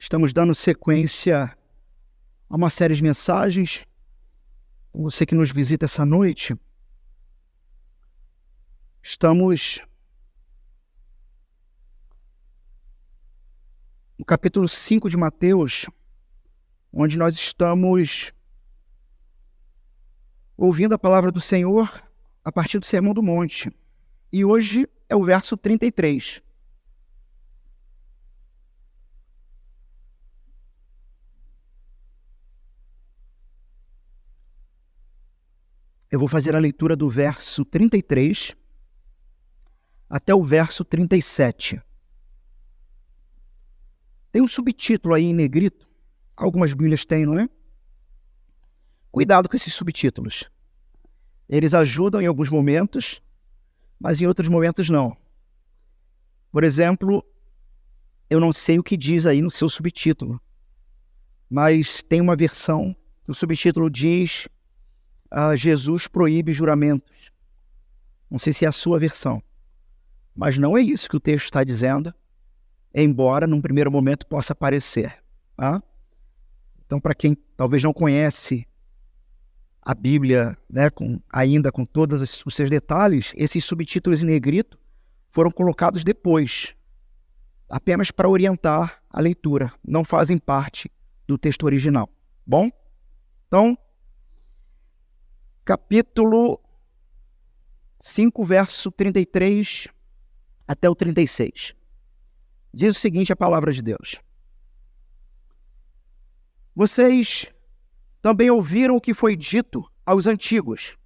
Estamos dando sequência a uma série de mensagens. Você que nos visita essa noite, estamos no capítulo 5 de Mateus, onde nós estamos ouvindo a palavra do Senhor a partir do Sermão do Monte. E hoje é o verso 33. Eu vou fazer a leitura do verso 33 até o verso 37. Tem um subtítulo aí em negrito. Algumas Bíblias têm, não é? Cuidado com esses subtítulos. Eles ajudam em alguns momentos, mas em outros momentos não. Por exemplo, eu não sei o que diz aí no seu subtítulo, mas tem uma versão que o subtítulo diz Jesus proíbe juramentos. Não sei se é a sua versão, mas não é isso que o texto está dizendo, embora num primeiro momento possa parecer. Tá? Então, para quem talvez não conhece a Bíblia, né, ainda com todos os seus detalhes, esses subtítulos em negrito foram colocados depois, apenas para orientar a leitura, não fazem parte do texto original. Bom? Então, capítulo 5, verso 33 até o 36. Diz o seguinte a palavra de Deus. Vocês também ouviram o que foi dito aos antigos.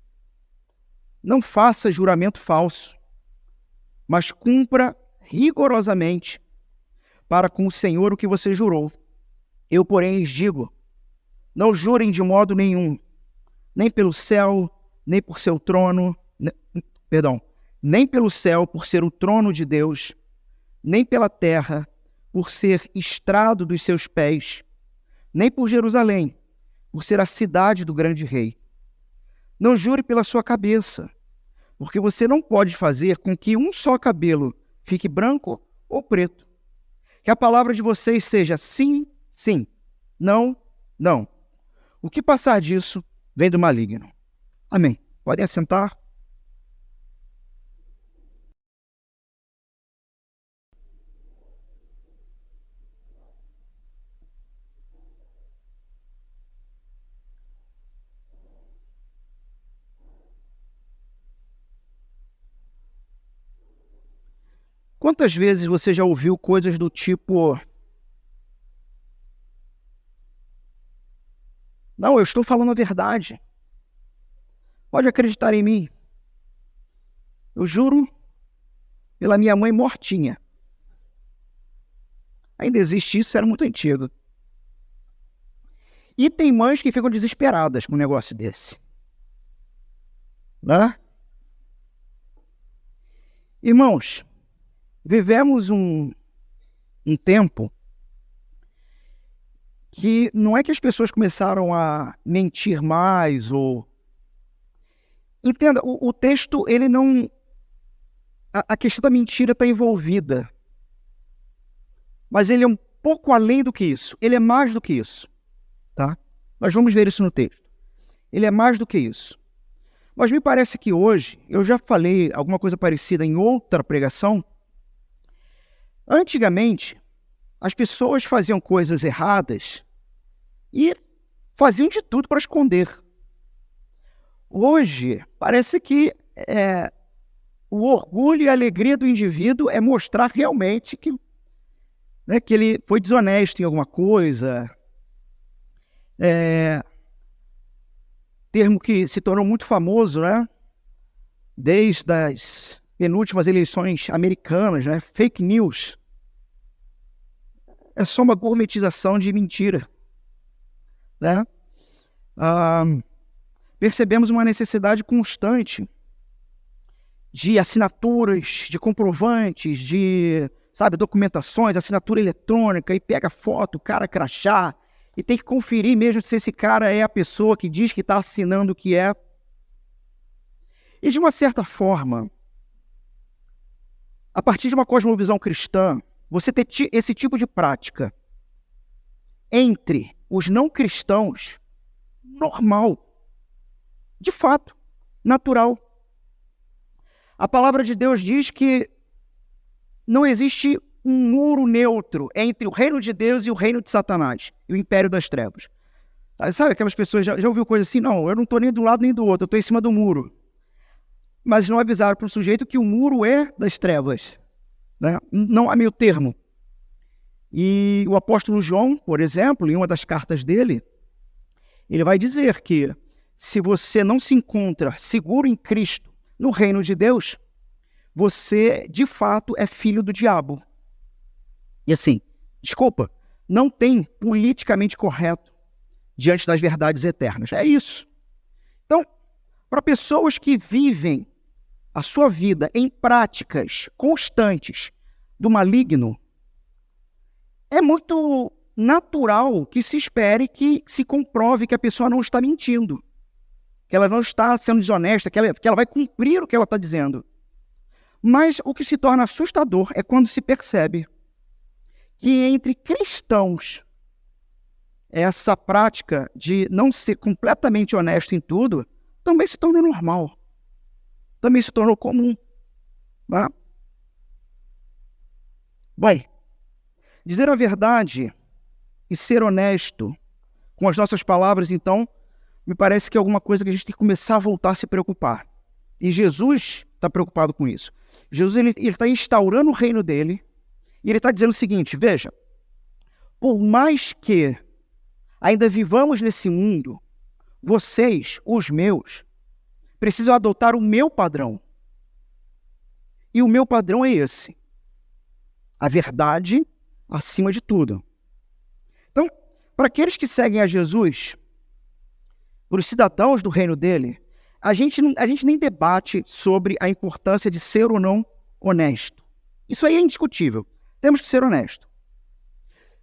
Não faça juramento falso, mas cumpra rigorosamente para com o Senhor o que você jurou. Eu, porém, lhes digo, não jurem de modo nenhum, nem pelo céu, nem por seu trono, nem pelo céu, por ser o trono de Deus, nem pela terra, por ser estrado dos seus pés, nem por Jerusalém, por ser a cidade do grande rei. Não jure pela sua cabeça, porque você não pode fazer com que um só cabelo fique branco ou preto. Que a palavra de vocês seja sim, sim, não, não. O que passar disso vem do maligno. Amém. Podem assentar. Quantas vezes você já ouviu coisas do tipo: não, eu estou falando a verdade. Pode acreditar em mim. Eu juro pela minha mãe mortinha. Ainda existe isso, era muito antigo. E tem mães que ficam desesperadas com um negócio desse. Né? Irmãos, vivemos um tempo que não é que as pessoas começaram a mentir mais ou... Entenda, o texto, ele não... A questão da mentira está envolvida. Mas ele é um pouco além do que isso. Ele é mais do que isso. Tá? Nós vamos ver isso no texto. Ele é mais do que isso. Mas me parece que hoje, eu já falei alguma coisa parecida em outra pregação. Antigamente, as pessoas faziam coisas erradas e faziam de tudo para esconder. Hoje, parece que o orgulho e a alegria do indivíduo é mostrar realmente que ele foi desonesto em alguma coisa. Termo que se tornou muito famoso, né? Desde as penúltimas eleições americanas, né? Fake news. É só uma gourmetização de mentira. Né? Percebemos uma necessidade constante de assinaturas, de comprovantes, de, documentações, assinatura eletrônica, e pega foto, o cara crachá, e tem que conferir mesmo se esse cara é a pessoa que diz que está assinando o que é. E de uma certa forma, a partir de uma cosmovisão cristã, você ter esse tipo de prática entre os não cristãos normal. De fato, natural. A palavra de Deus diz que não existe um muro neutro entre o reino de Deus e o reino de Satanás, e o império das trevas. Sabe aquelas pessoas, já ouviu coisa assim? Não, eu não estou nem do lado nem do outro, eu estou em cima do muro. Mas não avisaram para o sujeito que o muro é das trevas, né? Não há meio termo. E o apóstolo João, por exemplo, em uma das cartas dele, ele vai dizer que se você não se encontra seguro em Cristo, no reino de Deus, você, de fato, é filho do diabo. E assim, desculpa, não tem politicamente correto diante das verdades eternas. É isso. Então, para pessoas que vivem a sua vida em práticas constantes do maligno, é muito natural que se espere que se comprove que a pessoa não está mentindo, que ela não está sendo desonesta, que ela vai cumprir o que ela está dizendo. Mas o que se torna assustador é quando se percebe que entre cristãos essa prática de não ser completamente honesto em tudo também se tornou normal, também se tornou comum. Tá? Bem, dizer a verdade e ser honesto com as nossas palavras, então, me parece que é alguma coisa que a gente tem que começar a voltar a se preocupar. E Jesus está preocupado com isso. Jesus ele está instaurando o reino dele e ele está dizendo o seguinte, veja, por mais que ainda vivamos nesse mundo, vocês, os meus, precisam adotar o meu padrão. E o meu padrão é esse. A verdade acima de tudo. Então, para aqueles que seguem a Jesus, para os cidadãos do reino dele, a gente nem debate sobre a importância de ser ou não honesto. Isso aí é indiscutível. Temos que ser honestos.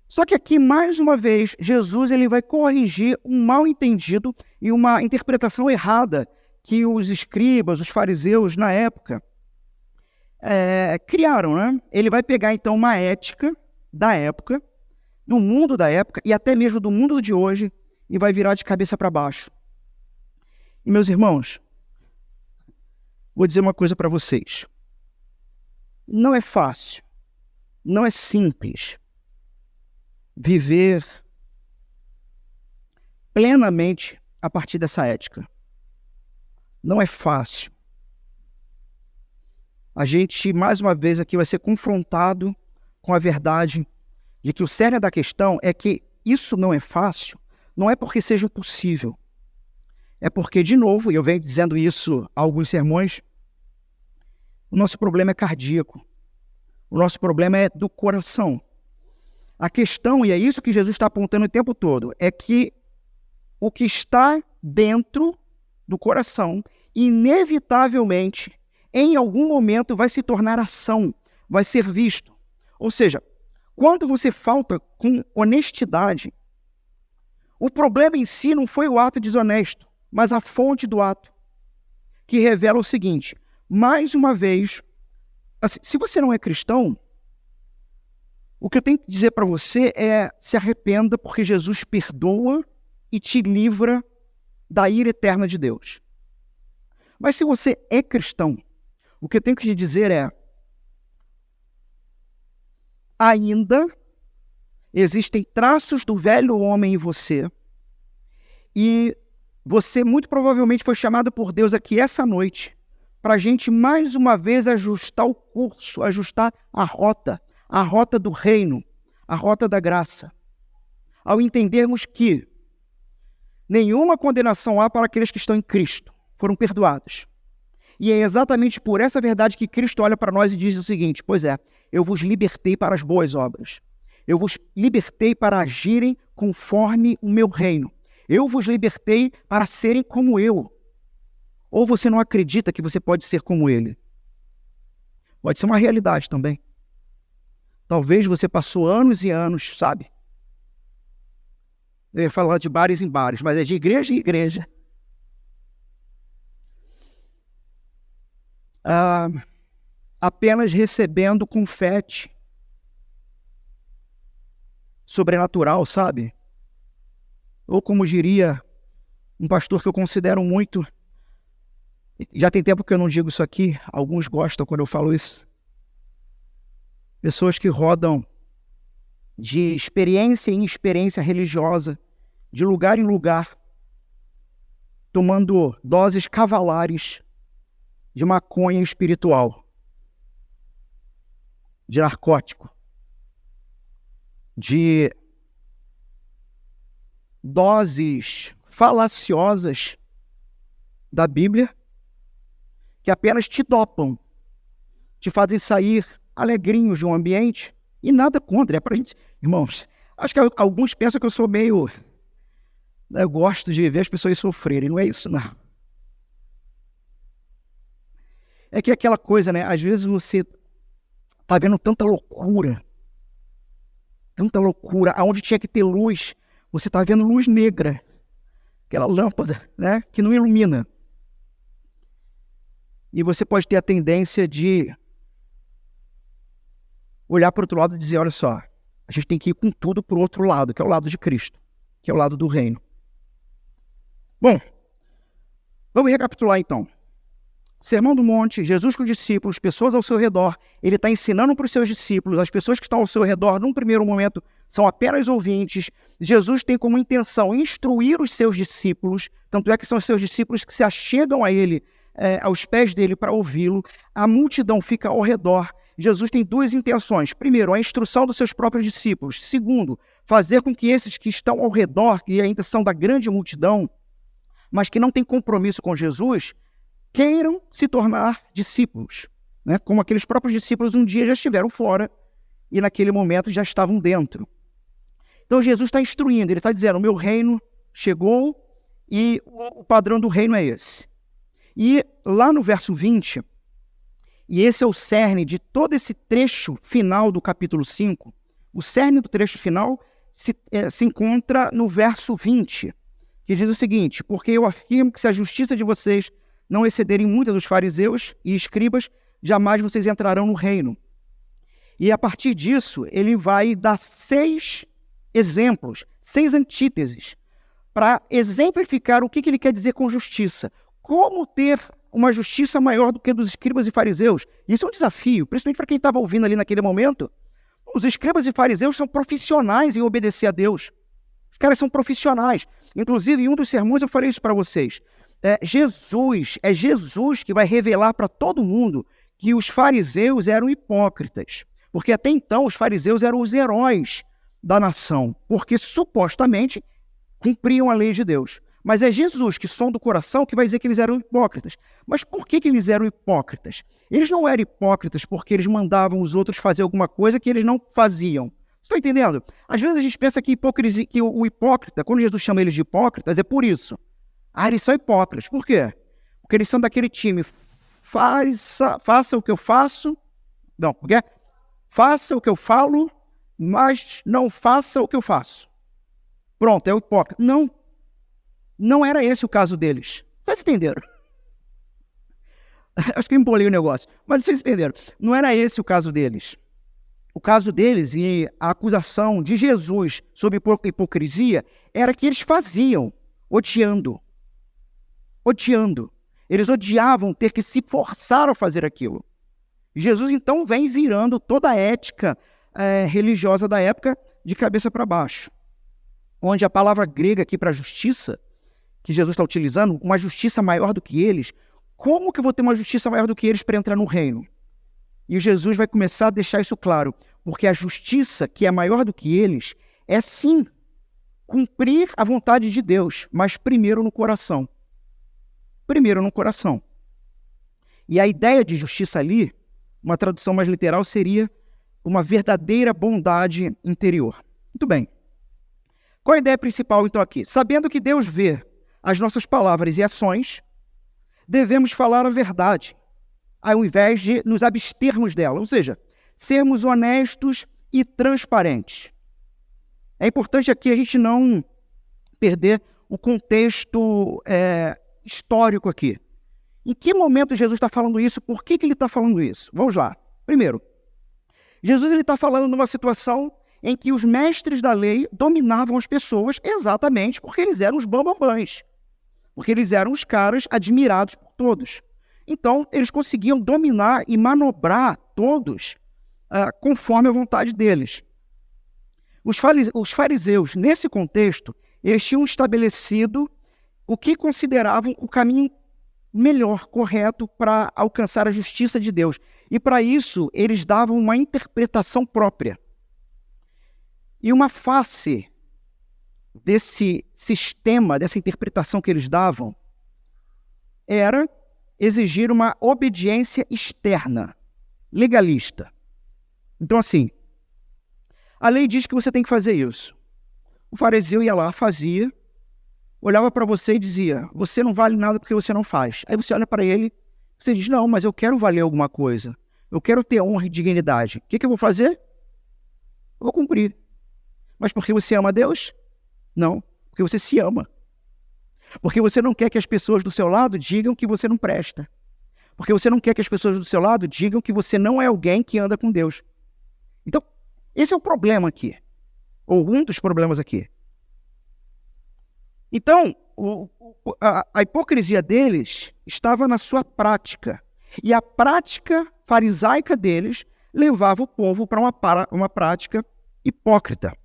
Só que aqui, mais uma vez, Jesus ele vai corrigir um mal-entendido e uma interpretação errada que os escribas, os fariseus, na época, criaram, né? Ele vai pegar, então, uma ética da época, do mundo da época e até mesmo do mundo de hoje e vai virar de cabeça para baixo. E, meus irmãos, vou dizer uma coisa para vocês. Não é fácil, não é simples viver plenamente a partir dessa ética. Não é fácil. A gente, mais uma vez, aqui vai ser confrontado com a verdade de que o cerne da questão é que isso não é fácil, não é porque seja impossível. É porque, de novo, e eu venho dizendo isso há alguns sermões, o nosso problema é cardíaco. O nosso problema é do coração. A questão, e é isso que Jesus está apontando o tempo todo, é que o que está dentro do coração, inevitavelmente, em algum momento, vai se tornar ação, vai ser visto. Ou seja, quando você falta com honestidade, o problema em si não foi o ato desonesto, mas a fonte do ato, que revela o seguinte, mais uma vez, assim, se você não é cristão, o que eu tenho que dizer para você é se arrependa, porque Jesus perdoa e te livra da ira eterna de Deus. Mas se você é cristão, o que eu tenho que te dizer é, ainda existem traços do velho homem em você e você muito provavelmente foi chamado por Deus aqui essa noite para a gente mais uma vez ajustar o curso, ajustar a rota do reino, a rota da graça. Ao entendermos que nenhuma condenação há para aqueles que estão em Cristo, foram perdoados. E é exatamente por essa verdade que Cristo olha para nós e diz o seguinte, pois é, eu vos libertei para as boas obras. Eu vos libertei para agirem conforme o meu reino. Eu vos libertei para serem como eu. Ou você não acredita que você pode ser como ele? Pode ser uma realidade também. Talvez você passou anos e anos, sabe? Eu ia falar de bares em bares, mas é de igreja em igreja. Apenas recebendo confete. sobrenatural, sabe? Ou como diria um pastor que eu considero muito, já tem tempo que eu não digo isso aqui, alguns gostam quando eu falo isso. Pessoas que rodam de experiência em experiência religiosa, de lugar em lugar, tomando doses cavalares de maconha espiritual, de narcótico, de doses falaciosas da Bíblia, que apenas te dopam, te fazem sair alegrinhos de um ambiente, e nada contra, é pra gente... Irmãos, acho que alguns pensam que eu sou meio... Eu gosto de ver as pessoas sofrerem, não é isso, não. É que é aquela coisa, né? Às vezes você tá vendo tanta loucura, aonde tinha que ter luz, você tá vendo luz negra, aquela lâmpada, né? Que não ilumina. E você pode ter a tendência de olhar para o outro lado e dizer, olha só, a gente tem que ir com tudo para o outro lado, que é o lado de Cristo, que é o lado do reino. Bom, vamos recapitular então. Sermão do Monte, Jesus com os discípulos, pessoas ao seu redor, ele está ensinando para os seus discípulos, as pessoas que estão ao seu redor, num primeiro momento, são apenas ouvintes. Jesus tem como intenção instruir os seus discípulos, tanto é que são os seus discípulos que se achegam a ele, aos pés dele para ouvi-lo. A multidão fica ao redor. Jesus tem duas intenções. Primeiro, a instrução dos seus próprios discípulos. Segundo, fazer com que esses que estão ao redor, que ainda são da grande multidão, mas que não têm compromisso com Jesus, queiram se tornar discípulos, né? Como aqueles próprios discípulos um dia já estiveram fora e naquele momento já estavam dentro. Então Jesus está instruindo, ele está dizendo, o meu reino chegou e o padrão do reino é esse. E lá no verso 20, e esse é o cerne de todo esse trecho final do capítulo 5, o cerne do trecho final se encontra no verso 20, que diz o seguinte, porque eu afirmo que se a justiça de vocês não excederem muito dos fariseus e escribas, jamais vocês entrarão no reino. E a partir disso, ele vai dar 6 exemplos, 6 antíteses, para exemplificar o que ele quer dizer com justiça. Como ter uma justiça maior do que a dos escribas e fariseus. Isso é um desafio, principalmente para quem estava ouvindo ali naquele momento. Os escribas e fariseus são profissionais em obedecer a Deus. Os caras são profissionais. Inclusive, em um dos sermões eu falei isso para vocês. É Jesus que vai revelar para todo mundo que os fariseus eram hipócritas. Porque até então os fariseus eram os heróis da nação, porque supostamente cumpriam a lei de Deus. Mas é Jesus que sonda o coração que vai dizer que eles eram hipócritas. Mas por que eles eram hipócritas? Eles não eram hipócritas porque eles mandavam os outros fazer alguma coisa que eles não faziam. Estão entendendo? Às vezes a gente pensa que o hipócrita, quando Jesus chama eles de hipócritas, é por isso. Ah, eles são hipócritas. Por quê? Porque eles são daquele time, faça o que eu faço, não, porque faça o que eu falo, mas não faça o que eu faço. Pronto, é o hipócrita. Não era esse o caso deles. Vocês entenderam? Acho que eu embolei o negócio. Mas vocês entenderam. Não era esse o caso deles. O caso deles e a acusação de Jesus sobre hipocrisia era que eles faziam, odiando. Eles odiavam ter que se forçar a fazer aquilo. Jesus, então, vem virando toda a ética religiosa da época de cabeça para baixo. Onde a palavra grega aqui para justiça, que Jesus está utilizando, uma justiça maior do que eles, como que eu vou ter uma justiça maior do que eles para entrar no reino? E Jesus vai começar a deixar isso claro, porque a justiça que é maior do que eles é sim cumprir a vontade de Deus, mas primeiro no coração. Primeiro no coração. E a ideia de justiça ali, uma tradução mais literal, seria uma verdadeira bondade interior. Muito bem. Qual a ideia principal, então, aqui? Sabendo que Deus vê as nossas palavras e ações, devemos falar a verdade, ao invés de nos abstermos dela. Ou seja, sermos honestos e transparentes. É importante aqui a gente não perder o contexto histórico aqui. Em que momento Jesus está falando isso? Por que ele está falando isso? Vamos lá. Primeiro, Jesus está falando numa situação em que os mestres da lei dominavam as pessoas exatamente porque eles eram os bambambãs, porque eles eram os caras admirados por todos. Então, eles conseguiam dominar e manobrar todos conforme a vontade deles. Os fariseus, nesse contexto, eles tinham estabelecido o que consideravam o caminho melhor, correto, para alcançar a justiça de Deus. E para isso, eles davam uma interpretação própria. E uma face desse sistema, dessa interpretação que eles davam, era exigir uma obediência externa, legalista. Então, assim, a lei diz que você tem que fazer isso. O fariseu ia lá, fazia, olhava para você e dizia, você não vale nada porque você não faz. Aí você olha para ele, você diz, não, mas eu quero valer alguma coisa. Eu quero ter honra e dignidade. O que eu vou fazer? Eu vou cumprir. Mas porque você ama Deus? Não, porque você se ama. Porque você não quer que as pessoas do seu lado digam que você não presta. Porque você não quer que as pessoas do seu lado digam que você não é alguém que anda com Deus. Então, esse é o problema aqui. Ou um dos problemas aqui. Então, a hipocrisia deles estava na sua prática. E a prática farisaica deles levava o povo para uma prática hipócrita.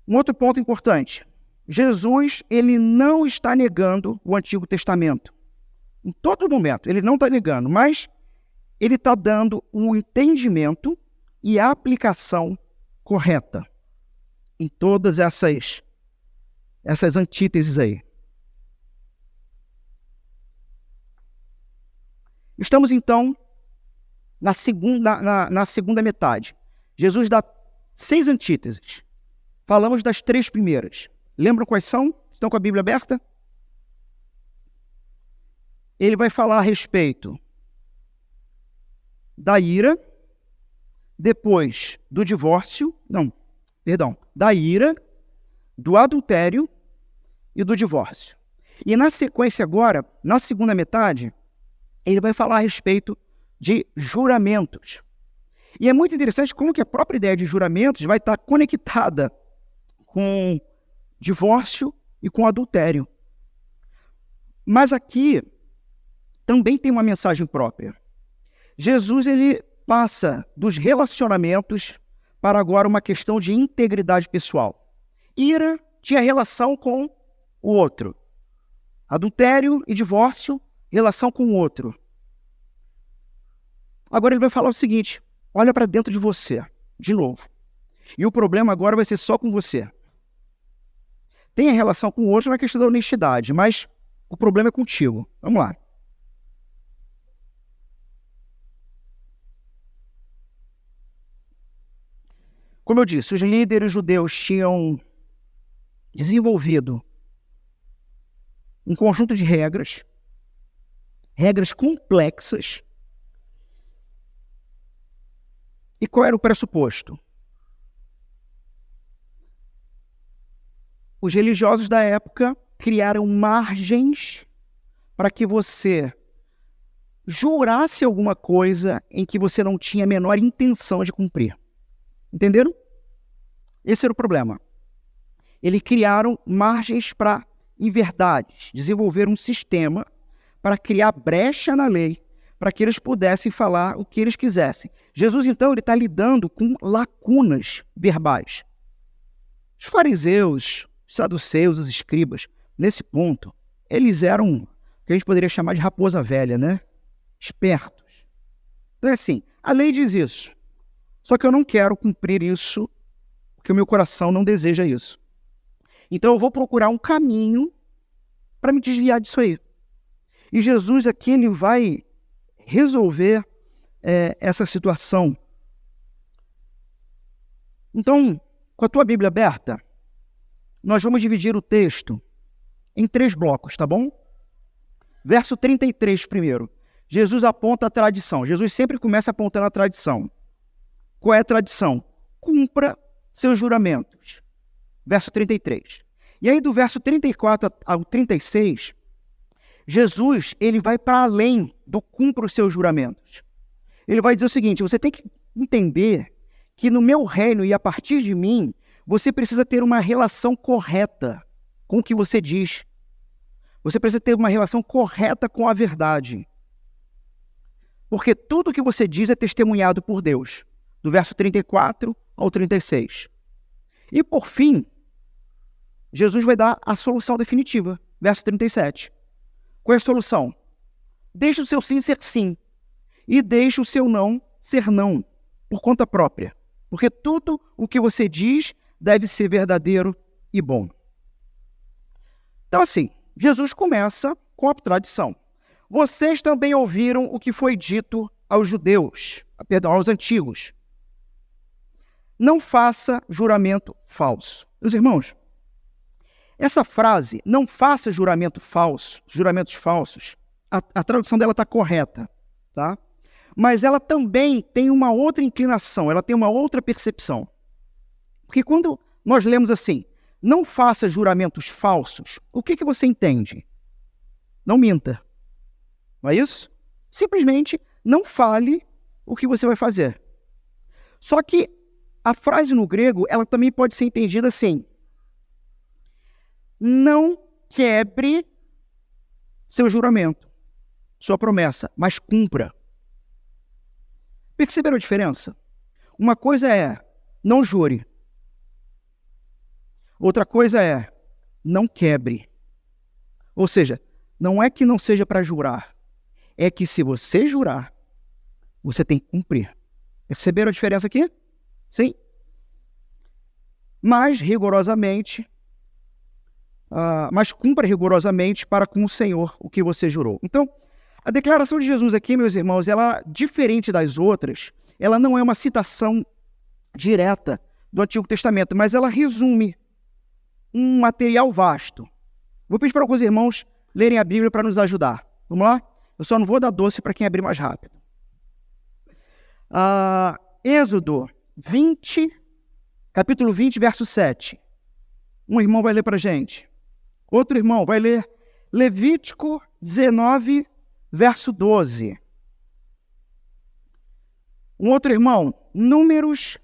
Um outro ponto importante. Jesus, ele não está negando o Antigo Testamento. Em todo momento, ele não está negando, mas ele está dando um entendimento e a aplicação correta em todas essas antíteses aí. Estamos, então, na segunda metade. Jesus dá 6 antíteses. Falamos das 3 primeiras. Lembram quais são? Estão com a Bíblia aberta? Ele vai falar a respeito da ira, depois do divórcio, da ira, do adultério e do divórcio. E na sequência agora, na segunda metade, ele vai falar a respeito de juramentos. E é muito interessante como que a própria ideia de juramentos vai estar conectada com divórcio e com adultério. Mas aqui também tem uma mensagem própria. Jesus, ele passa dos relacionamentos para agora uma questão de integridade pessoal. Ira tinha relação com o outro. Adultério e divórcio, relação com o outro. Agora ele vai falar o seguinte, olha para dentro de você, de novo. E o problema agora vai ser só com você. Tem a relação com o outro na questão da honestidade, mas o problema é contigo. Vamos lá. Como eu disse, os líderes judeus tinham desenvolvido um conjunto de regras complexas. E qual era o pressuposto? Os religiosos da época criaram margens para que você jurasse alguma coisa em que você não tinha a menor intenção de cumprir. Entenderam? Esse era o problema. Eles criaram margens para inverdades, desenvolveram um sistema para criar brecha na lei, para que eles pudessem falar o que eles quisessem. Jesus, então, ele está lidando com lacunas verbais. Os fariseus, os saduceus, os escribas, nesse ponto, eles eram o que a gente poderia chamar de raposa velha, né? Espertos. Então é assim, a lei diz isso, só que eu não quero cumprir isso, porque o meu coração não deseja isso. Então eu vou procurar um caminho para me desviar disso aí. E Jesus aqui, ele vai resolver essa situação. Então, com a tua Bíblia aberta, nós vamos dividir o texto em 3 blocos, tá bom? Verso 33 primeiro. Jesus aponta a tradição. Jesus sempre começa apontando a tradição. Qual é a tradição? Cumpra seus juramentos. Verso 33. E aí do verso 34 ao 36, Jesus, ele vai para além do cumpra os seus juramentos. Ele vai dizer o seguinte, você tem que entender que no meu reino e a partir de mim, você precisa ter uma relação correta com o que você diz. Você precisa ter uma relação correta com a verdade. Porque tudo o que você diz é testemunhado por Deus. Do verso 34 ao 36. E por fim, Jesus vai dar a solução definitiva. Verso 37. Qual é a solução? Deixe o seu sim ser sim. E deixe o seu não ser não. Por conta própria. Porque tudo o que você diz deve ser verdadeiro e bom. Então assim, Jesus começa com a tradição. Vocês também ouviram o que foi dito aos judeus, aos antigos. Não faça juramento falso. Meus irmãos, essa frase, não faça juramento falso, juramentos falsos, a tradução dela está correta, tá? Mas ela também tem uma outra inclinação, ela tem uma outra percepção. Porque quando nós lemos assim, não faça juramentos falsos, o que você entende? Não minta. Não é isso? Simplesmente não fale o que você vai fazer. Só que a frase no grego, ela também pode ser entendida assim. Não quebre seu juramento, sua promessa, mas cumpra. Perceberam a diferença? Uma coisa é, não jure. Outra coisa é, não quebre. Ou seja, não é que não seja para jurar. É que se você jurar, você tem que cumprir. Perceberam a diferença aqui? Sim. Mas rigorosamente, mas cumpra rigorosamente para com o Senhor o que você jurou. Então, a declaração de Jesus aqui, meus irmãos, ela, diferente das outras, ela não é uma citação direta do Antigo Testamento, mas ela resume um material vasto. Vou pedir para alguns irmãos lerem a Bíblia para nos ajudar. Vamos lá? Eu só não vou dar doce para quem abrir mais rápido. Êxodo 20, capítulo 20, verso 7. Um irmão vai ler para a gente. Outro irmão vai ler Levítico 19, verso 12. Um outro irmão, Números,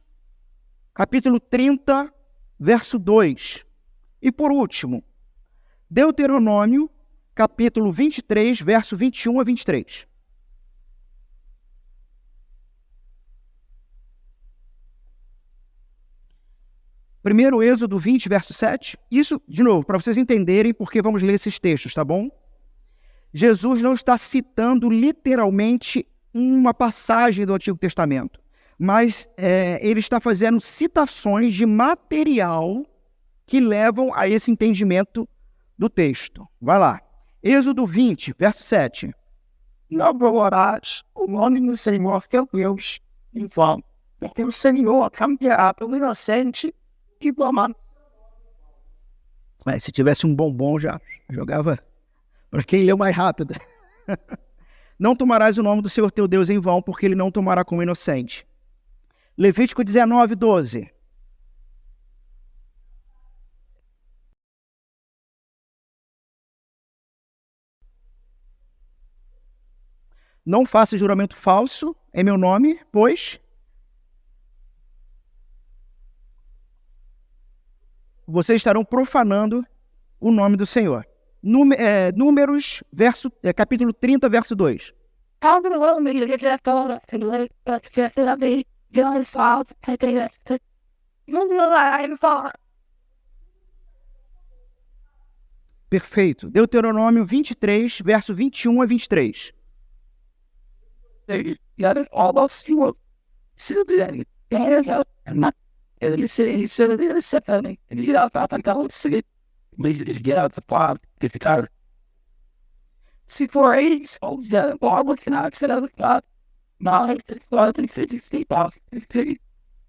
capítulo 30, verso 2. E por último, Deuteronômio, capítulo 23, verso 21 a 23. Primeiro, Êxodo 20, verso 7. Isso, de novo, para vocês entenderem porque vamos ler esses textos, tá bom? Jesus não está citando literalmente uma passagem do Antigo Testamento, mas ele está fazendo citações de material que levam a esse entendimento do texto. Vai lá. Êxodo 20, verso 7. Não provarás o nome do Senhor teu Deus em vão, porque o Senhor campeará pelo inocente e blamado. Se tivesse um bombom, já jogava para quem leu mais rápido. Não tomarás o nome do Senhor teu Deus em vão, porque ele não tomará como inocente. Levítico 19, 12. Não faça juramento falso em meu nome, pois vocês estarão profanando o nome do Senhor. Números, capítulo 30, verso 2. Perfeito. Deuteronômio 23, verso 21 a 23. Se for eles, ou já logo que não será ficado, mas podem ser desfeitos.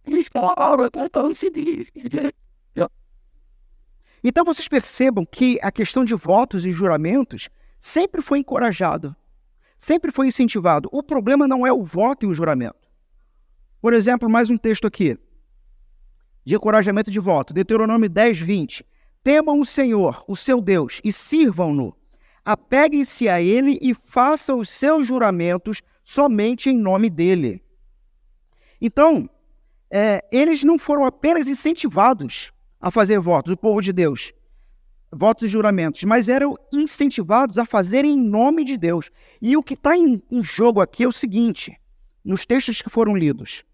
Eles falaram então se diz. Então vocês percebam que a questão de votos e juramentos sempre foi encorajado, sempre foi incentivado. O problema não é o voto e o juramento. Por exemplo, mais um texto aqui, de encorajamento de voto, Deuteronômio 10, 20. Temam o Senhor, o seu Deus, e sirvam-no. Apeguem-se a ele e façam os seus juramentos somente em nome dele. Então, eles não foram apenas incentivados a fazer votos, o povo de Deus, votos e juramentos, mas eram incentivados a fazerem em nome de Deus. E o que está em jogo aqui é o seguinte, nos textos que foram lidos.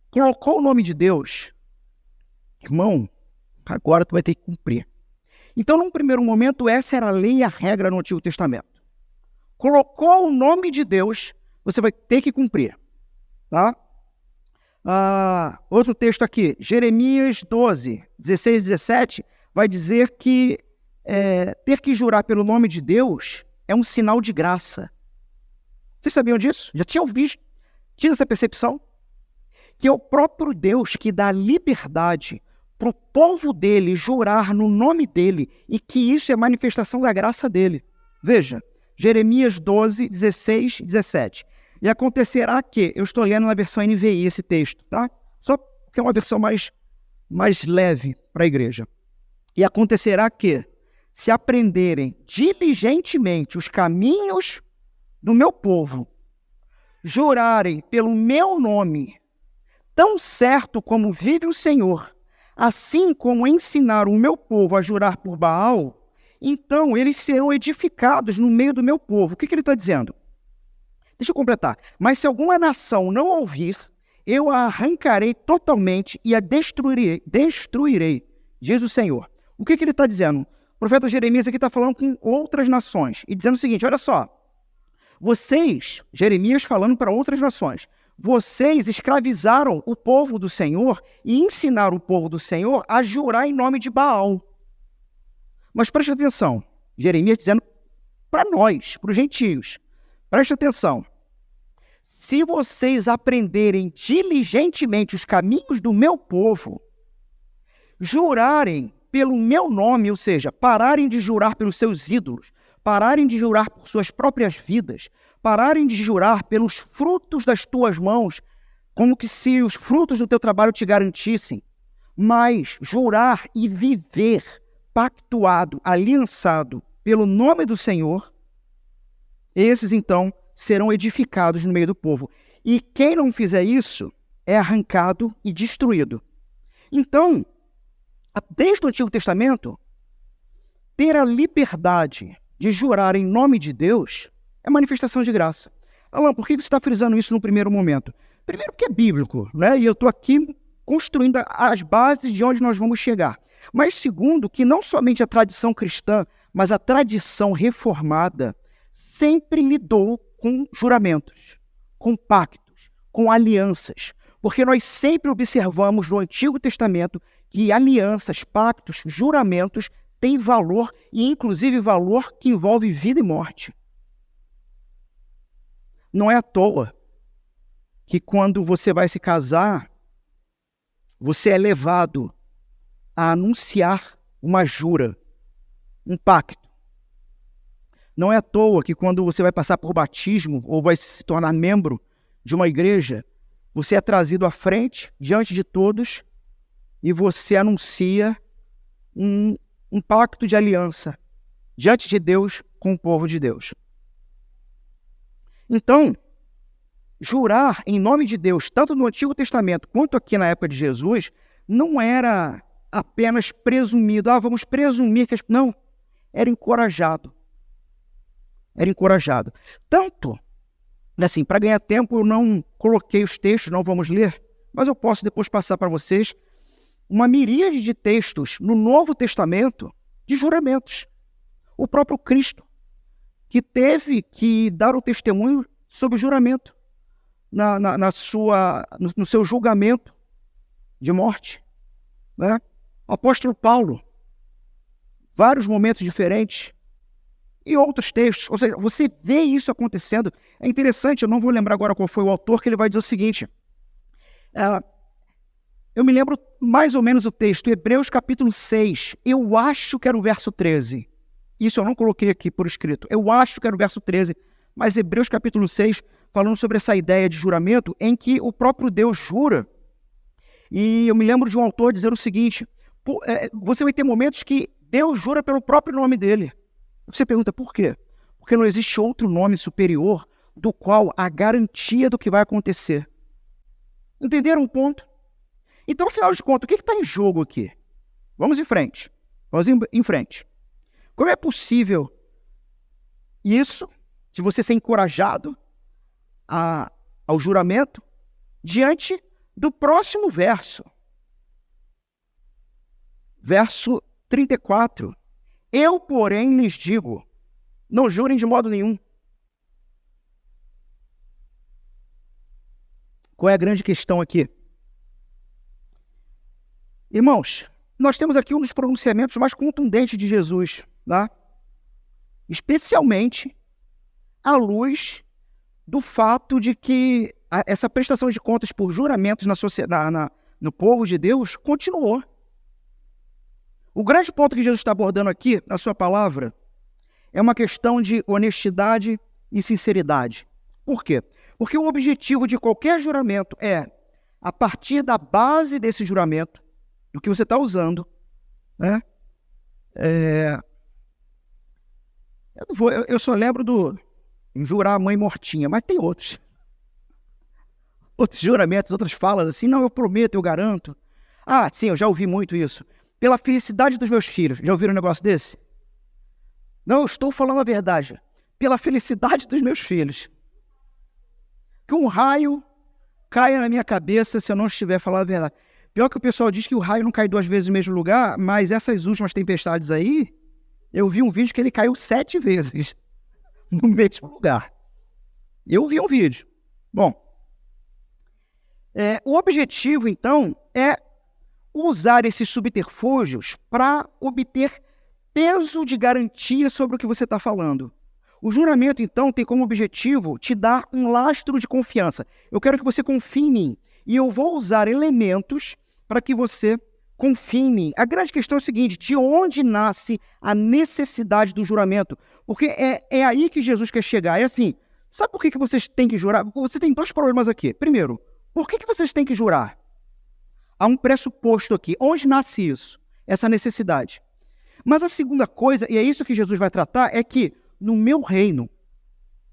Colocou o nome de Deus, irmão, agora tu vai ter que cumprir. Então, num primeiro momento, essa era a lei e a regra no Antigo Testamento. Colocou o nome de Deus, você vai ter que cumprir. Tá? Outro texto aqui, Jeremias 12, 16 e 17, vai dizer que ter que jurar pelo nome de Deus é um sinal de graça. Vocês sabiam disso? Já tinham visto? Tinha essa percepção? Que é o próprio Deus que dá liberdade para o povo dele jurar no nome dele e que isso é manifestação da graça dele. Veja, Jeremias 12, 16 e 17. E acontecerá que, eu estou lendo na versão NVI esse texto, tá? Só porque é uma versão mais leve para a igreja. E acontecerá que, se aprenderem diligentemente os caminhos do meu povo, jurarem pelo meu nome, tão certo como vive o Senhor, assim como ensinaram o meu povo a jurar por Baal, então eles serão edificados no meio do meu povo. O que ele está dizendo? Deixa eu completar. Mas se alguma nação não ouvir, eu a arrancarei totalmente e a destruirei, diz o Senhor. O que ele está dizendo? O profeta Jeremias aqui está falando com outras nações e dizendo o seguinte, olha só, vocês, Jeremias falando para outras nações, vocês escravizaram o povo do Senhor e ensinaram o povo do Senhor a jurar em nome de Baal. Mas preste atenção, Jeremias dizendo para nós, para os gentios, preste atenção. Se vocês aprenderem diligentemente os caminhos do meu povo, jurarem pelo meu nome, ou seja, pararem de jurar pelos seus ídolos, pararem de jurar por suas próprias vidas, pararem de jurar pelos frutos das tuas mãos, como que se os frutos do teu trabalho te garantissem, mas jurar e viver pactuado, aliançado pelo nome do Senhor, esses então serão edificados no meio do povo. E quem não fizer isso é arrancado e destruído. Então, desde o Antigo Testamento, ter a liberdade de jurar em nome de Deus é manifestação de graça. Alan, por que você está frisando isso no primeiro momento? Primeiro porque é bíblico, né? E eu estou aqui construindo as bases de onde nós vamos chegar. Mas segundo, que não somente a tradição cristã, mas a tradição reformada sempre lidou com juramentos, com pactos, com alianças. Porque nós sempre observamos no Antigo Testamento que alianças, pactos, juramentos têm valor e inclusive valor que envolve vida e morte. Não é à toa que quando você vai se casar, você é levado a anunciar uma jura, um pacto. Não é à toa que quando você vai passar por batismo ou vai se tornar membro de uma igreja, você é trazido à frente, diante de todos, e você anuncia um pacto de aliança diante de Deus com o povo de Deus. Então, jurar em nome de Deus, tanto no Antigo Testamento quanto aqui na época de Jesus, não era apenas presumido. Vamos presumir que... Não, era encorajado. Era encorajado. Tanto, assim, para ganhar tempo, eu não coloquei os textos, não vamos ler, mas eu posso depois passar para vocês uma miríade de textos no Novo Testamento de juramentos. O próprio Cristo, que teve que dar o testemunho sobre o juramento no seu julgamento de morte. Né? O apóstolo Paulo, vários momentos diferentes, e outros textos. Ou seja, você vê isso acontecendo. É interessante, eu não vou lembrar agora qual foi o autor, que ele vai dizer o seguinte. Eu me lembro mais ou menos o texto, Hebreus capítulo 6. Eu acho que era o verso 13. Isso eu não coloquei aqui por escrito. Eu acho que era o verso 13. Mas Hebreus capítulo 6, falando sobre essa ideia de juramento, em que o próprio Deus jura. E eu me lembro de um autor dizer o seguinte, você vai ter momentos que Deus jura pelo próprio nome dele. Você pergunta por quê? Porque não existe outro nome superior do qual a garantia do que vai acontecer. Entenderam o ponto? Então, afinal de contas, o que está em jogo aqui? Vamos em frente. Vamos em frente. Como é possível isso, de você ser encorajado ao juramento, diante do próximo verso? Verso 34. Eu, porém, lhes digo, não jurem de modo nenhum. Qual é a grande questão aqui? Irmãos, nós temos aqui um dos pronunciamentos mais contundentes de Jesus, tá? Especialmente à luz do fato de que essa prestação de contas por juramentos no povo de Deus continuou. O grande ponto que Jesus está abordando aqui, na sua palavra, é uma questão de honestidade e sinceridade. Por quê? Porque o objetivo de qualquer juramento é, a partir da base desse juramento, do que você está usando, né? Eu só lembro do jurar a mãe mortinha, mas tem outros juramentos, outras falas assim, não, eu prometo, eu garanto. Ah, sim, eu já ouvi muito isso. Pela felicidade dos meus filhos. Já ouviram um negócio desse? Não, eu estou falando a verdade. Pela felicidade dos meus filhos. Que um raio caia na minha cabeça se eu não estiver falando a verdade. Pior que o pessoal diz que o raio não cai 2 vezes no mesmo lugar, mas essas últimas tempestades aí, eu vi um vídeo que ele caiu 7 vezes no mesmo lugar. Eu vi um vídeo. Bom, o objetivo, então, é usar esses subterfúgios para obter peso de garantia sobre o que você está falando. O juramento, então, tem como objetivo te dar um lastro de confiança. Eu quero que você confie em mim. E eu vou usar elementos para que você confie em mim. A grande questão é o seguinte, de onde nasce a necessidade do juramento? Porque é aí que Jesus quer chegar. É assim, sabe por que vocês têm que jurar? Você tem 2 problemas aqui. Primeiro, por que vocês têm que jurar? Há um pressuposto aqui. Onde nasce isso? Essa necessidade. Mas a segunda coisa, e é isso que Jesus vai tratar, é que no meu reino,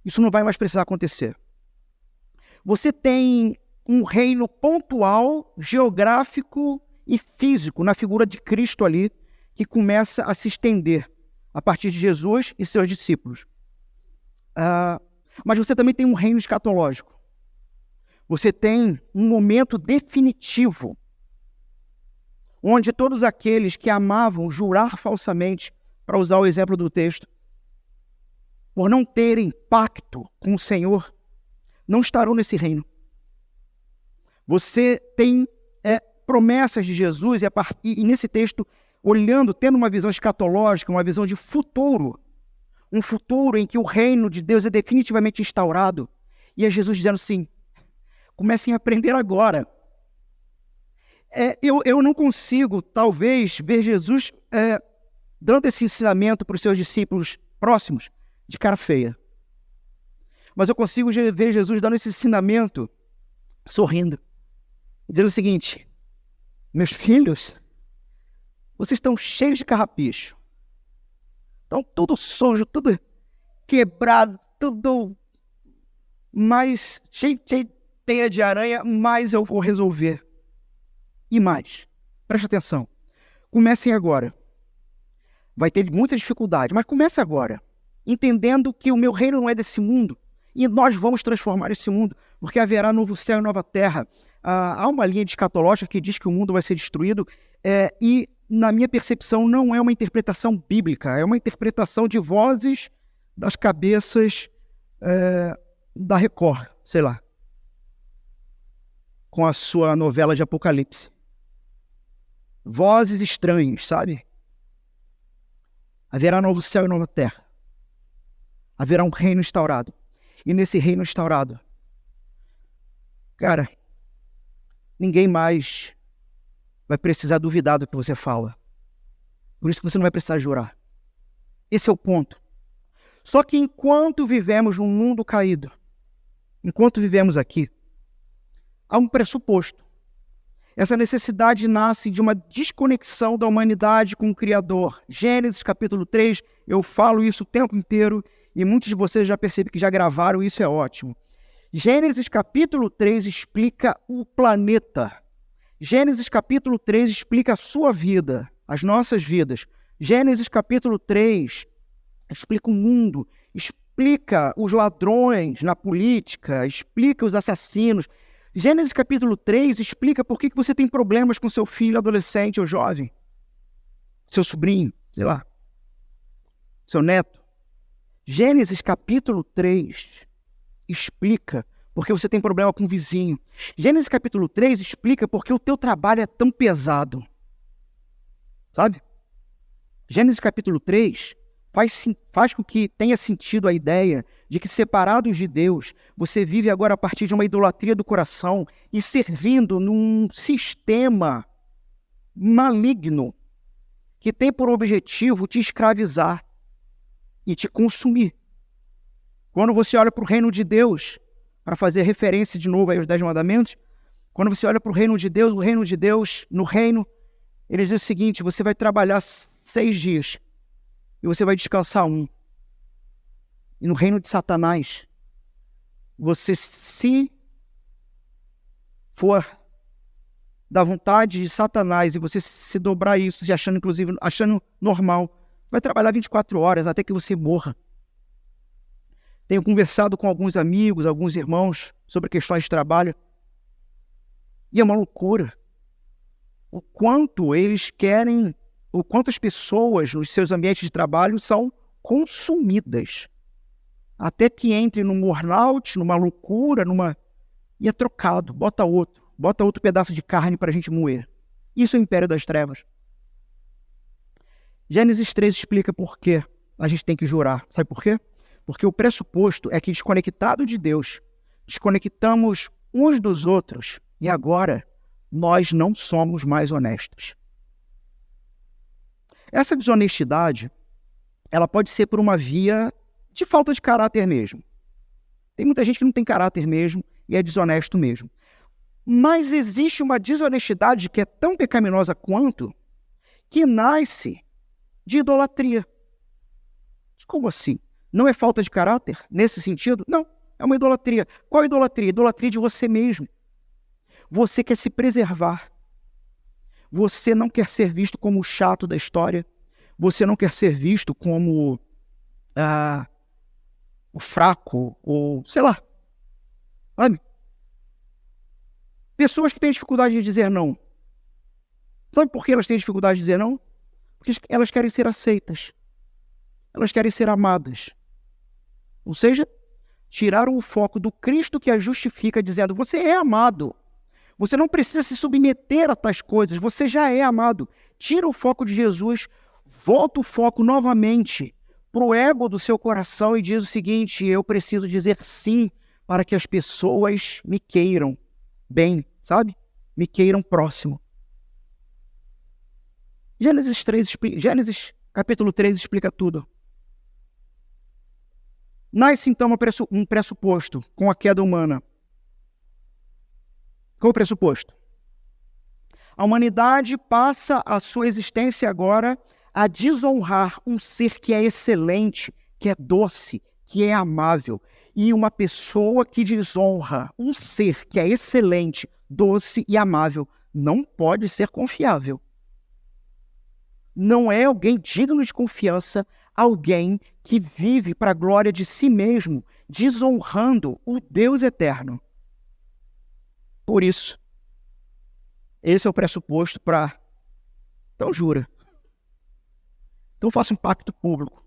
isso não vai mais precisar acontecer. Você tem um reino pontual, geográfico e físico, na figura de Cristo ali, que começa a se estender a partir de Jesus e seus discípulos. Mas você também tem um reino escatológico. Você tem um momento definitivo, onde todos aqueles que amavam jurar falsamente, para usar o exemplo do texto, por não terem pacto com o Senhor, não estarão nesse reino. Você tem promessas de Jesus, e nesse texto, olhando, tendo uma visão escatológica, uma visão de futuro, um futuro em que o reino de Deus é definitivamente instaurado, e é Jesus dizendo assim, comecem a aprender agora. Eu não consigo, talvez, ver Jesus dando esse ensinamento para os seus discípulos próximos de cara feia. Mas eu consigo ver Jesus dando esse ensinamento sorrindo, dizendo o seguinte, meus filhos, vocês estão cheios de carrapicho, estão tudo sujo, tudo quebrado, tudo mais cheio de teia de aranha, mas eu vou resolver. E mais, preste atenção, comecem agora. Vai ter muita dificuldade, mas comece agora, entendendo que o meu reino não é desse mundo, e nós vamos transformar esse mundo, porque haverá novo céu e nova terra. Há uma linha de escatológica que diz que o mundo vai ser destruído, e na minha percepção não é uma interpretação bíblica, é uma interpretação de vozes das cabeças da Record, sei lá, com a sua novela de Apocalipse. Vozes estranhas, sabe? Haverá novo céu e nova terra. Haverá um reino instaurado. E nesse reino instaurado, cara, ninguém mais vai precisar duvidar do que você fala. Por isso que você não vai precisar jurar. Esse é o ponto. Só que enquanto vivemos num mundo caído, enquanto vivemos aqui, há um pressuposto. Essa necessidade nasce de uma desconexão da humanidade com o Criador. Gênesis capítulo 3, eu falo isso o tempo inteiro, e muitos de vocês já percebem que já gravaram, isso é ótimo. Gênesis capítulo 3 explica o planeta. Gênesis capítulo 3 explica a sua vida, as nossas vidas. Gênesis capítulo 3 explica o mundo, explica os ladrões na política, explica os assassinos. Gênesis capítulo 3 explica por que você tem problemas com seu filho adolescente ou jovem, seu sobrinho, sei lá, seu neto. Gênesis capítulo 3 explica porque você tem problema com o vizinho. Gênesis capítulo 3 explica porque o teu trabalho é tão pesado. Sabe? Gênesis capítulo 3 faz com que tenha sentido a ideia de que, separados de Deus, você vive agora a partir de uma idolatria do coração e servindo num sistema maligno que tem por objetivo te escravizar e te consumir. Quando você olha para o reino de Deus, para fazer referência de novo aí aos 10 mandamentos, quando você olha para o reino de Deus, no reino, ele diz o seguinte: você vai trabalhar 6 dias e você vai descansar 1. E no reino de Satanás, você, se for da vontade de Satanás e você se dobrar isso, se achando, inclusive, achando normal, vai trabalhar 24 horas até que você morra. Tenho conversado com alguns amigos, alguns irmãos sobre questões de trabalho, e é uma loucura o quanto eles querem, o quanto as pessoas nos seus ambientes de trabalho são consumidas, até que entre num burnout, numa loucura, e é trocado, bota outro pedaço de carne para a gente moer. Isso é o império das trevas. Gênesis 3 explica por que a gente tem que jurar. Sabe por quê? Porque o pressuposto é que, desconectado de Deus, desconectamos uns dos outros e agora nós não somos mais honestos. Essa desonestidade, ela pode ser por uma via de falta de caráter mesmo. Tem muita gente que não tem caráter mesmo e é desonesto mesmo. Mas existe uma desonestidade que é tão pecaminosa quanto, que nasce de idolatria. Como assim? Não é falta de caráter nesse sentido? Não, é uma idolatria. Qual idolatria? Idolatria de você mesmo. Você quer se preservar. Você não quer ser visto como o chato da história. Você não quer ser visto como o fraco, ou sei lá. Sabe? Pessoas que têm dificuldade de dizer não. Sabe por que elas têm dificuldade de dizer não? Porque elas querem ser aceitas. Elas querem ser amadas. Ou seja, tiraram o foco do Cristo que a justifica, dizendo: você é amado. Você não precisa se submeter a tais coisas. Você já é amado. Tira o foco de Jesus, volta o foco novamente para o ego do seu coração e diz o seguinte: eu preciso dizer sim para que as pessoas me queiram bem, sabe? Me queiram próximo. Gênesis capítulo 3 explica tudo. Nasce então um pressuposto com a queda humana. Qual o pressuposto? A humanidade passa a sua existência agora a desonrar um ser que é excelente, que é doce, que é amável. E uma pessoa que desonra um ser que é excelente, doce e amável não pode ser confiável. Não é alguém digno de confiança, alguém que vive para a glória de si mesmo, desonrando o Deus eterno. Por isso, esse é o pressuposto para... Então jura. Então faça um pacto público.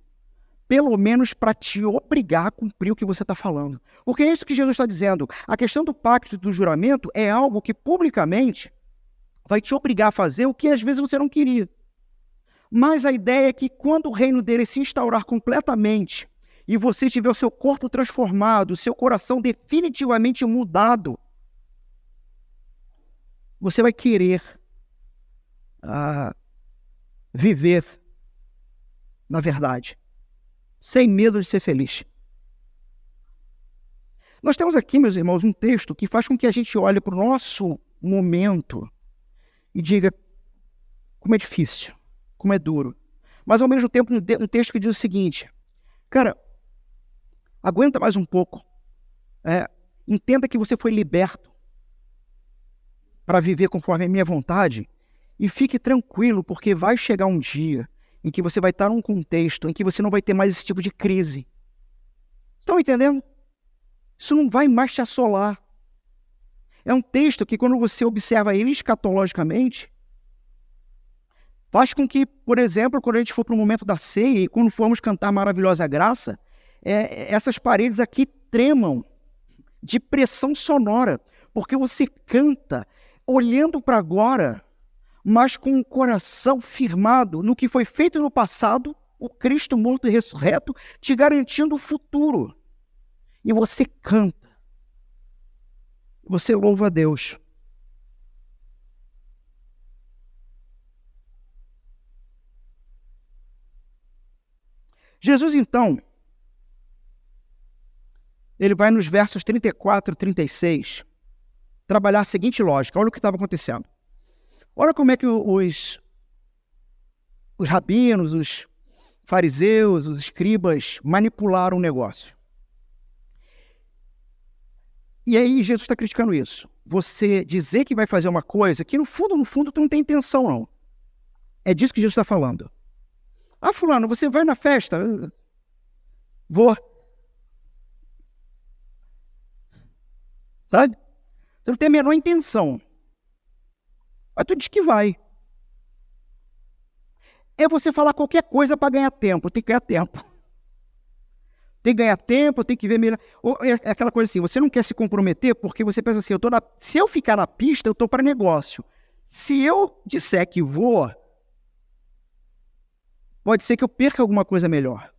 Pelo menos para te obrigar a cumprir o que você está falando. Porque é isso que Jesus está dizendo. A questão do pacto e do juramento é algo que publicamente vai te obrigar a fazer o que às vezes você não queria. Mas a ideia é que quando o reino dele se instaurar completamente e você tiver o seu corpo transformado, o seu coração definitivamente mudado, você vai querer viver na verdade, sem medo de ser feliz. Nós temos aqui, meus irmãos, um texto que faz com que a gente olhe para o nosso momento e diga como é difícil, como é duro. Mas, ao mesmo tempo, um texto que diz o seguinte: cara, aguenta mais um pouco. Entenda que você foi liberto para viver conforme a minha vontade e fique tranquilo, porque vai chegar um dia em que você vai estar num contexto em que você não vai ter mais esse tipo de crise. Estão entendendo? Isso não vai mais te assolar. É um texto que, quando você observa ele escatologicamente, faz com que, por exemplo, quando a gente for para o momento da ceia e quando formos cantar Maravilhosa Graça, essas paredes aqui tremam de pressão sonora, porque você canta olhando para agora, mas com o coração firmado no que foi feito no passado, o Cristo morto e ressurreto, te garantindo o futuro. E você canta. Você louva a Deus. Jesus, então, ele vai nos versos 34 e 36 trabalhar a seguinte lógica. Olha o que estava acontecendo. Olha como é que os rabinos, os fariseus, os escribas manipularam o negócio. E aí Jesus está criticando isso. Você dizer que vai fazer uma coisa que no fundo, tu não tem intenção, não. É disso que Jesus está falando. Ah, fulano, você vai na festa? Vou. Sabe? Você não tem a menor intenção. Mas tu diz que vai. É você falar qualquer coisa para ganhar tempo. Tem que ganhar tempo. Tem que ganhar tempo, tem que ver melhor. Ou é aquela coisa assim, você não quer se comprometer porque você pensa assim, se eu ficar na pista, eu estou para negócio. Se eu disser que vou, pode ser que eu perca alguma coisa melhor.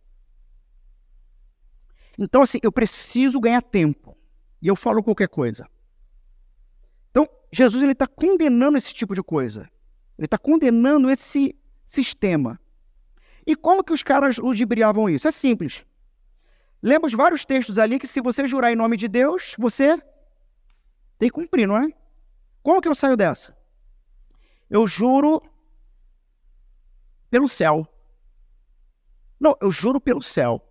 Então, assim, eu preciso ganhar tempo. E eu falo qualquer coisa. Então, Jesus está condenando esse tipo de coisa. Ele está condenando esse sistema. E como que os caras ludibriavam isso? É simples. Lemos vários textos ali que se você jurar em nome de Deus, você tem que cumprir, não é? Como que eu saio dessa? Eu juro pelo céu. Não, eu juro pelo céu.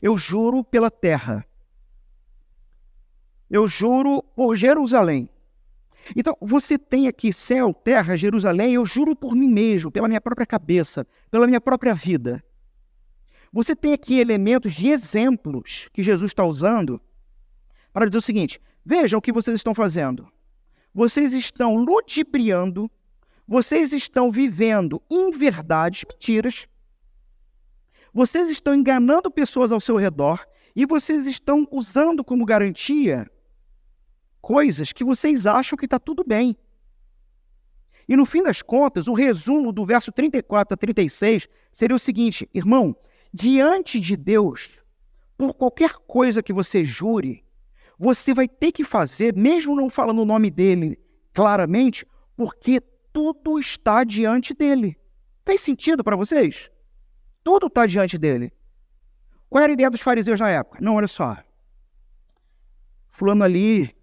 Eu juro pela terra. Eu juro por Jerusalém. Então, você tem aqui céu, terra, Jerusalém, eu juro por mim mesmo, pela minha própria cabeça, pela minha própria vida. Você tem aqui elementos de exemplos que Jesus está usando para dizer o seguinte, vejam o que vocês estão fazendo. Vocês estão ludibriando, vocês estão vivendo inverdades, mentiras, vocês estão enganando pessoas ao seu redor e vocês estão usando como garantia coisas que vocês acham que está tudo bem. E no fim das contas, o resumo do verso 34 a 36 seria o seguinte, irmão, diante de Deus, por qualquer coisa que você jure, você vai ter que fazer, mesmo não falando o nome dele claramente, porque tudo está diante dele. Fez sentido para vocês? Tudo está diante dele. Qual era a ideia dos fariseus na época? Não, olha só. Fulano ali,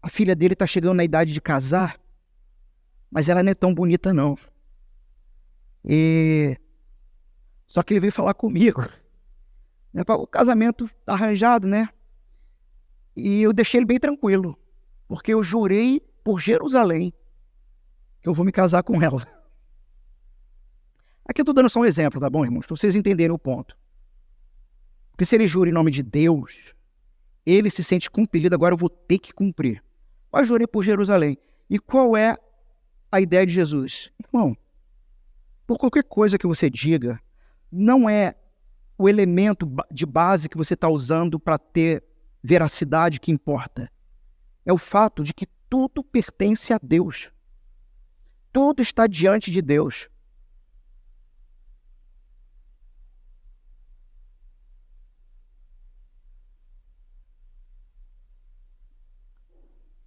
a filha dele está chegando na idade de casar, mas ela não é tão bonita não. Só que ele veio falar comigo. O casamento tá arranjado, né? E eu deixei ele bem tranquilo, porque eu jurei por Jerusalém que eu vou me casar com ela. Aqui eu estou dando só um exemplo, tá bom, irmãos? Para vocês entenderem o ponto. Porque se ele jura em nome de Deus, ele se sente compelido, agora eu vou ter que cumprir. Mas jurei por Jerusalém. E qual é a ideia de Jesus? Irmão, por qualquer coisa que você diga, não é o elemento de base que você está usando para ter veracidade que importa. É o fato de que tudo pertence a Deus. Tudo está diante de Deus.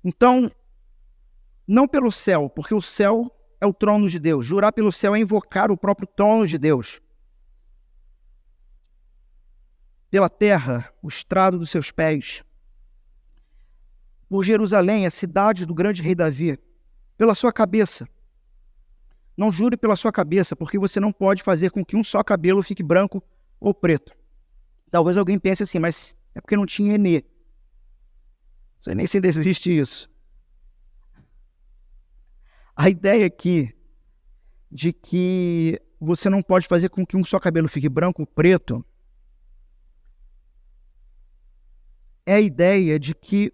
Então, não pelo céu, porque o céu é o trono de Deus. Jurar pelo céu é invocar o próprio trono de Deus. Pela terra, o estrado dos seus pés. Por Jerusalém, a cidade do grande rei Davi. Pela sua cabeça. Não jure pela sua cabeça, porque você não pode fazer com que um só cabelo fique branco ou preto. Talvez alguém pense assim, mas é porque não tinha Enê. Não sei nem se ainda existe isso. A ideia aqui de que você não pode fazer com que um só cabelo fique branco ou preto é a ideia de que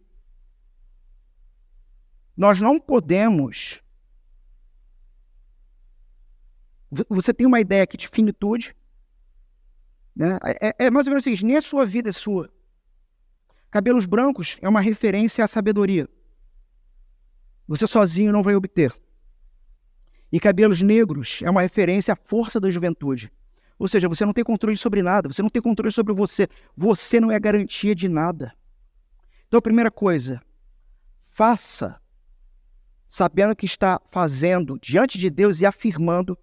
nós não podemos... Você tem uma ideia aqui de finitude, né? É mais ou menos o seguinte, nem a sua vida é sua. Cabelos brancos é uma referência à sabedoria. Você sozinho não vai obter. E cabelos negros é uma referência à força da juventude. Ou seja, você não tem controle sobre nada, você não tem controle sobre você. Você não é garantia de nada. Então, a primeira coisa, faça sabendo o que está fazendo diante de Deus e afirmando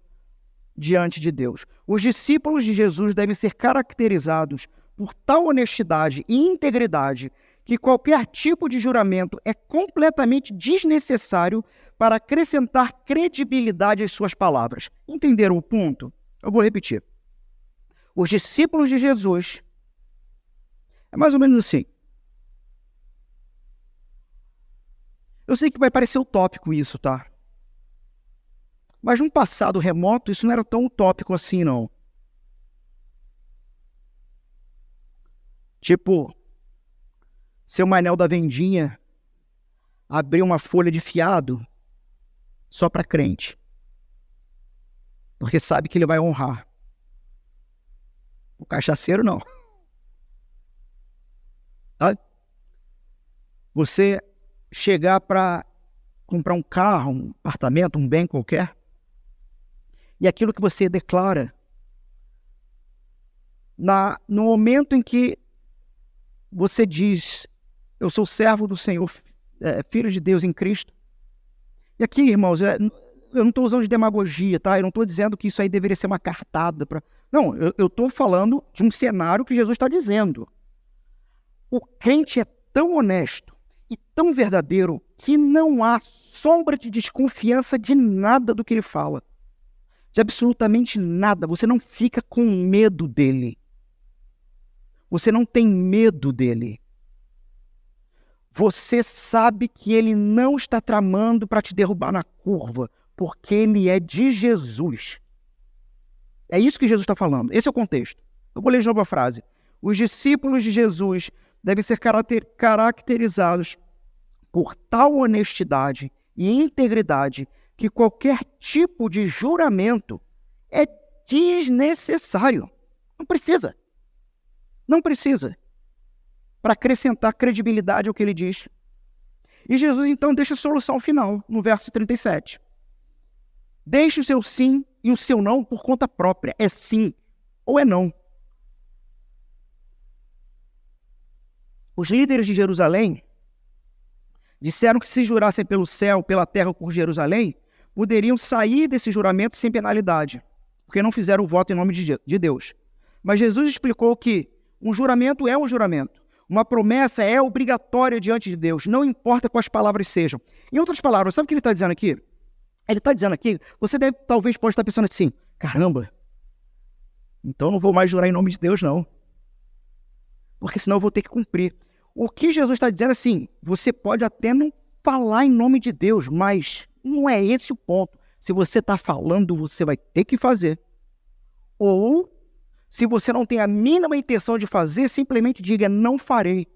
diante de Deus. Os discípulos de Jesus devem ser caracterizados por tal honestidade e integridade que qualquer tipo de juramento é completamente desnecessário para acrescentar credibilidade às suas palavras. Entenderam o ponto? Eu vou repetir. Os discípulos de Jesus é mais ou menos assim. Eu sei que vai parecer utópico isso, tá? Mas num passado remoto, isso não era tão utópico assim, não. Tipo, seu Manel da Vendinha abriu uma folha de fiado só para crente. Porque sabe que ele vai honrar. O cachaceiro, não. Tá? Você chegar para comprar um carro, um apartamento, um bem qualquer, e aquilo que você declara, no momento em que você diz, eu sou servo do Senhor, filho de Deus em Cristo. E aqui, irmãos, eu não estou usando de demagogia, tá? Eu não estou dizendo que isso aí deveria ser uma cartada. Não, eu estou falando de um cenário que Jesus está dizendo. O crente é tão honesto e tão verdadeiro que não há sombra de desconfiança de nada do que ele fala. De absolutamente nada. Você não fica com medo dele. Você não tem medo dele. Você sabe que ele não está tramando para te derrubar na curva, porque ele é de Jesus. É isso que Jesus está falando. Esse é o contexto. Eu vou ler de novo a frase. Os discípulos de Jesus devem ser caracterizados por tal honestidade e integridade que qualquer tipo de juramento é desnecessário. Não precisa. Não precisa. Para acrescentar credibilidade ao que ele diz. E Jesus, então, deixa a solução final, no verso 37. Deixe o seu sim e o seu não por conta própria. É sim ou é não. Os líderes de Jerusalém disseram que se jurassem pelo céu, pela terra ou por Jerusalém, poderiam sair desse juramento sem penalidade, porque não fizeram o voto em nome de Deus. Mas Jesus explicou que um juramento é um juramento. Uma promessa é obrigatória diante de Deus, não importa quais palavras sejam. Em outras palavras, sabe o que ele está dizendo aqui? Ele está dizendo aqui, você talvez pode estar pensando assim, caramba, então não vou mais jurar em nome de Deus, não. Porque senão eu vou ter que cumprir. O que Jesus está dizendo assim, você pode até não falar em nome de Deus, mas não é esse o ponto. Se você está falando, você vai ter que fazer. Ou, se você não tem a mínima intenção de fazer, simplesmente diga, não farei.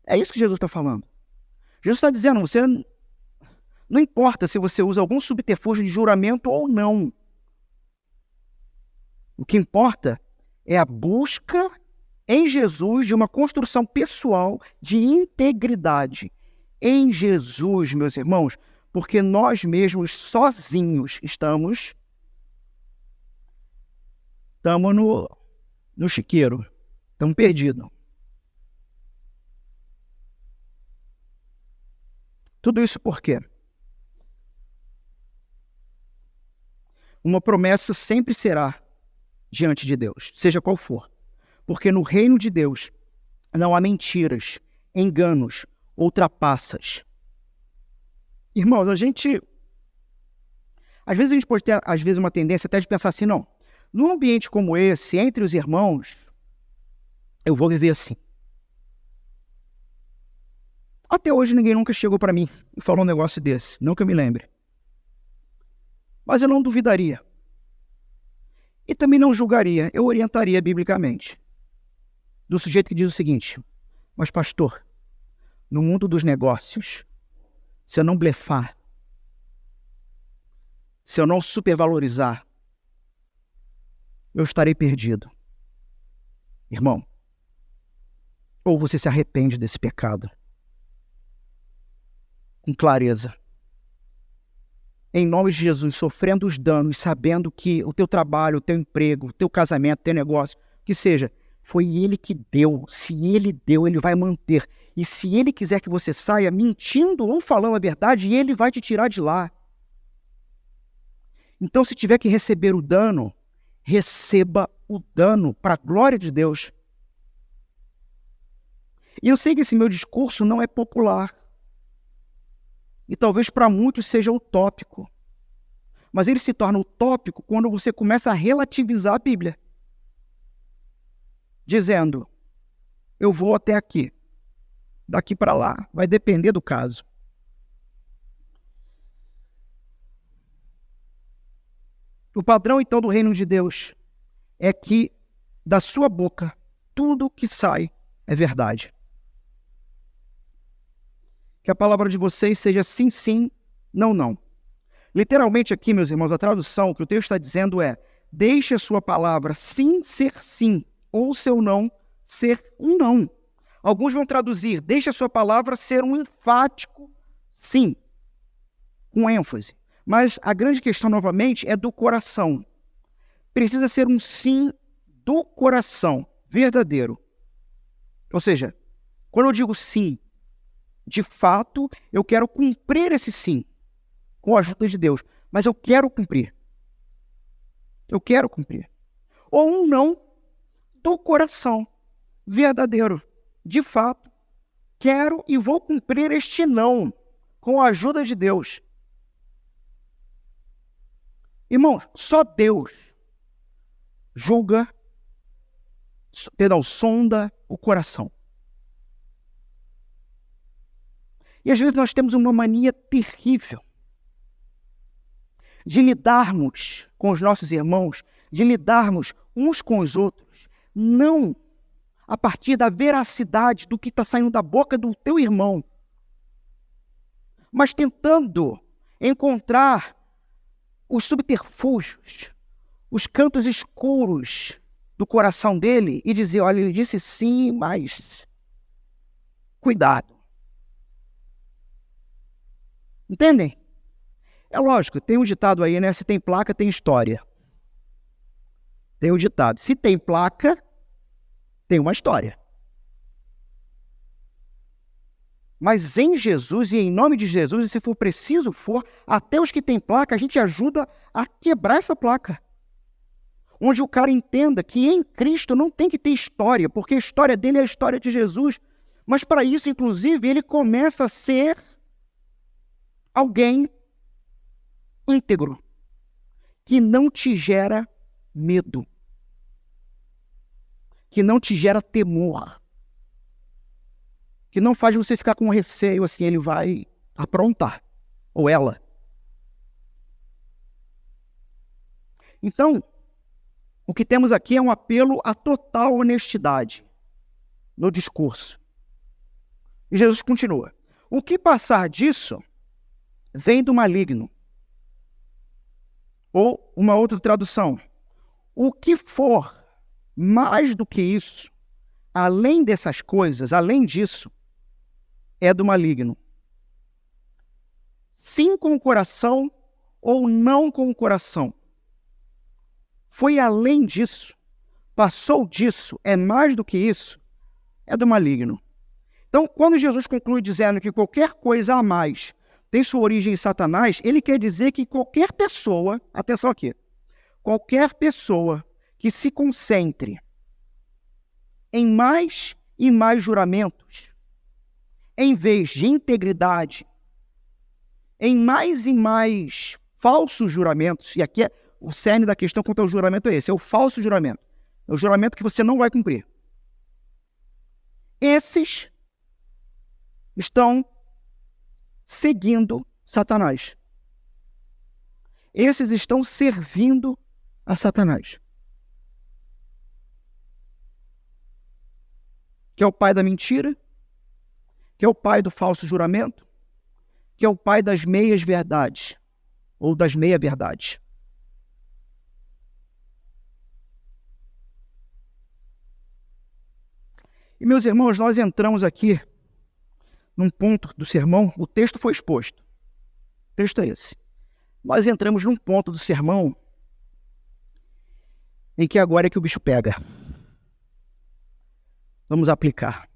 É isso que Jesus está falando. Jesus está dizendo, você não importa se você usa algum subterfúgio de juramento ou não. O que importa é a busca em Jesus de uma construção pessoal de integridade. Em Jesus, meus irmãos, porque nós mesmos sozinhos estamos no chiqueiro, estamos perdidos. Tudo isso por quê? Uma promessa sempre será diante de Deus, seja qual for. Porque no reino de Deus não há mentiras, enganos ou trapaças. Irmãos, às vezes a gente pode ter uma tendência até de pensar assim, não, num ambiente como esse, entre os irmãos, eu vou viver assim. Até hoje ninguém nunca chegou para mim e falou um negócio desse, não que eu me lembre. Mas eu não duvidaria. E também não julgaria, eu orientaria biblicamente. Do sujeito que diz o seguinte: mas pastor, no mundo dos negócios, se eu não blefar, se eu não supervalorizar, eu estarei perdido. Irmão, ou você se arrepende desse pecado, com clareza, em nome de Jesus, sofrendo os danos, sabendo que o teu trabalho, o teu emprego, o teu casamento, o teu negócio, que seja, foi Ele que deu. Se Ele deu, Ele vai manter. E se Ele quiser que você saia mentindo ou falando a verdade, Ele vai te tirar de lá. Então, se tiver que receber o dano, receba o dano para a glória de Deus. E eu sei que esse meu discurso não é popular. E talvez para muitos seja utópico. Mas ele se torna utópico quando você começa a relativizar a Bíblia. Dizendo, eu vou até aqui. Daqui para lá, vai depender do caso. O padrão, então, do reino de Deus é que da sua boca, tudo que sai é verdade. Que a palavra de vocês seja sim, sim, não, não. Literalmente aqui, meus irmãos, a tradução, o que o texto está dizendo é: deixe a sua palavra sim ser sim, ou seu não ser um não. Alguns vão traduzir: deixe a sua palavra ser um enfático sim, com ênfase. Mas a grande questão, novamente, é do coração. Precisa ser um sim do coração, verdadeiro. Ou seja, quando eu digo sim, de fato, eu quero cumprir esse sim, com a ajuda de Deus. Mas eu quero cumprir. Eu quero cumprir. Ou um não do coração, verdadeiro. De fato, quero e vou cumprir este não, com a ajuda de Deus. Irmão, só Deus sonda o coração. E às vezes nós temos uma mania terrível de lidarmos com os nossos irmãos, de lidarmos uns com os outros, não a partir da veracidade do que está saindo da boca do teu irmão, mas tentando encontrar os subterfúgios, os cantos escuros do coração dele e dizer, olha, ele disse sim, mas cuidado. Entendem? É lógico, tem um ditado aí, né? Se tem placa, tem história. Tem um ditado. Se tem placa, tem uma história. Mas em Jesus e em nome de Jesus, e se for preciso for, até os que têm placa, a gente ajuda a quebrar essa placa. Onde o cara entenda que em Cristo não tem que ter história, porque a história dele é a história de Jesus. Mas para isso, inclusive, ele começa a ser alguém íntegro, que não te gera medo, que não te gera temor, que não faz você ficar com receio, assim, ele vai aprontar, ou ela. Então, o que temos aqui é um apelo à total honestidade no discurso. E Jesus continua: o que passar disso vem do maligno. Ou uma outra tradução: o que for mais do que isso, além dessas coisas, além disso, é do maligno. Sim com o coração ou não com o coração. Foi além disso, passou disso, é mais do que isso, é do maligno. Então, quando Jesus conclui dizendo que qualquer coisa a mais tem sua origem em Satanás, ele quer dizer que qualquer pessoa, atenção aqui, qualquer pessoa que se concentre em mais e mais juramentos, em vez de integridade, em mais e mais falsos juramentos, e aqui o cerne da questão quanto ao juramento é esse, é o falso juramento. É o juramento que você não vai cumprir. esses estão seguindo Satanás. Esses estão servindo a Satanás, que é o pai da mentira, que é o pai do falso juramento, que é o pai das meias verdades, ou das meia-verdades. E, meus irmãos, nós entramos aqui num ponto do sermão, o texto foi exposto. O texto é esse. Nós entramos num ponto do sermão em que agora é que o bicho pega. Vamos aplicar.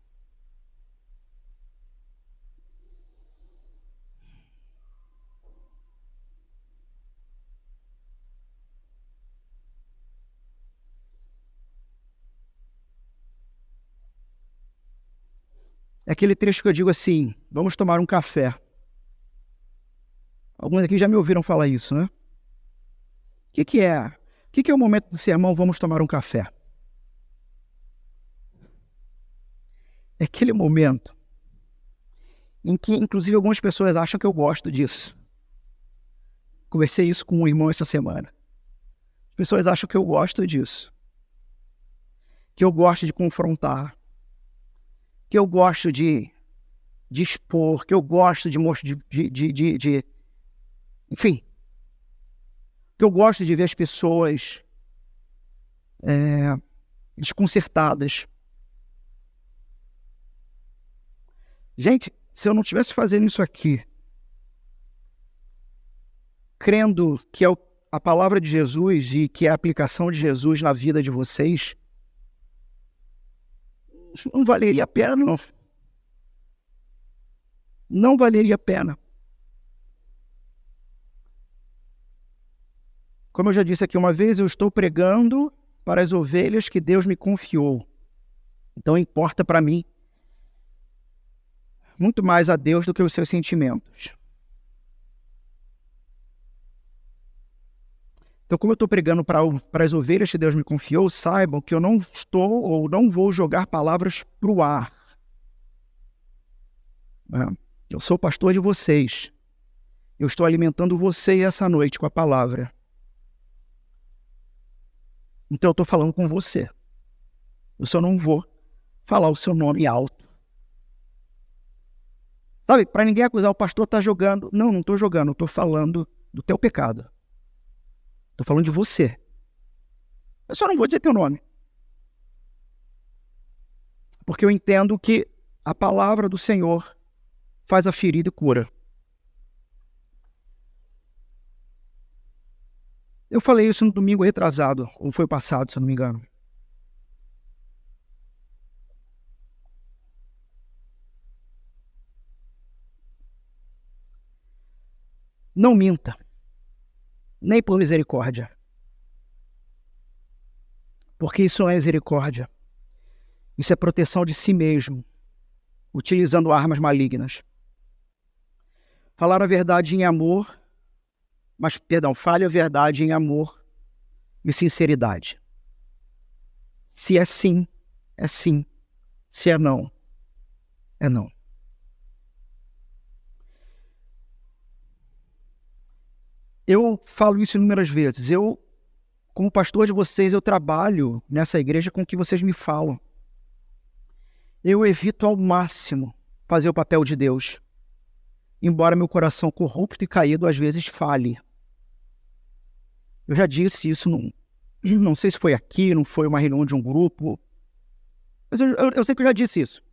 É aquele trecho que eu digo assim, vamos tomar um café. Alguns aqui já me ouviram falar isso, né? O que é? O que é o momento do sermão, vamos tomar um café? É aquele momento em que, inclusive, algumas pessoas acham que eu gosto disso. Conversei isso com um irmão essa semana. As pessoas acham que eu gosto disso. Que eu gosto de confrontar. Que eu gosto de expor. Que eu gosto de enfim. Que eu gosto de ver as pessoas desconcertadas. Gente, se eu não estivesse fazendo isso aqui, crendo que é a palavra de Jesus e que é a aplicação de Jesus na vida de vocês, não valeria a pena, não. Não valeria a pena. Como eu já disse aqui uma vez, eu estou pregando para as ovelhas que Deus me confiou. Então importa para mim muito mais a Deus do que os seus sentimentos. Então, como eu estou pregando para as ovelhas que Deus me confiou, saibam que eu não estou ou não vou jogar palavras para o ar. Eu sou pastor de vocês. Eu estou alimentando vocês essa noite com a palavra. Então, eu estou falando com você. Eu só não vou falar o seu nome alto. Sabe, para ninguém acusar o pastor está jogando. Não estou jogando, estou falando do teu pecado. Estou falando de você. Eu só não vou dizer teu nome. Porque eu entendo que a palavra do Senhor faz a ferida e cura. Eu falei isso no domingo retrasado, ou foi passado, se eu não me engano. Não minta, nem por misericórdia. Porque isso não é misericórdia. Isso é proteção de si mesmo, utilizando armas malignas. Falar a verdade em amor, fale a verdade em amor e sinceridade. Se é sim, é sim. Se é não, é não. Eu falo isso inúmeras vezes. Eu, como pastor de vocês, eu trabalho nessa igreja com o que vocês me falam. Eu evito ao máximo fazer o papel de Deus, embora meu coração corrupto e caído às vezes falhe. Eu já disse isso, não sei se foi aqui, não foi uma reunião de um grupo, mas eu sei que eu já disse isso.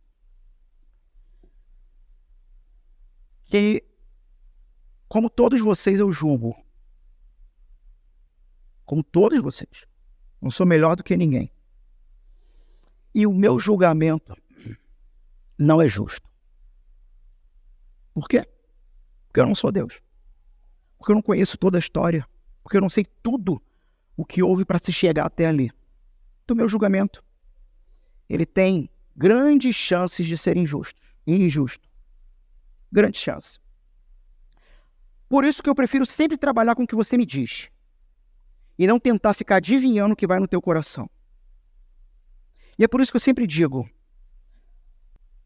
Que, como todos vocês, eu julgo. Como todos vocês. Não sou melhor do que ninguém. E o meu julgamento não é justo. Por quê? Porque eu não sou Deus. Porque eu não conheço toda a história. Porque eu não sei tudo o que houve para se chegar até ali. Então, meu julgamento, ele tem grandes chances de ser injusto. Grande chance. Por isso que eu prefiro sempre trabalhar com o que você me diz. E não tentar ficar adivinhando o que vai no teu coração. E é por isso que eu sempre digo,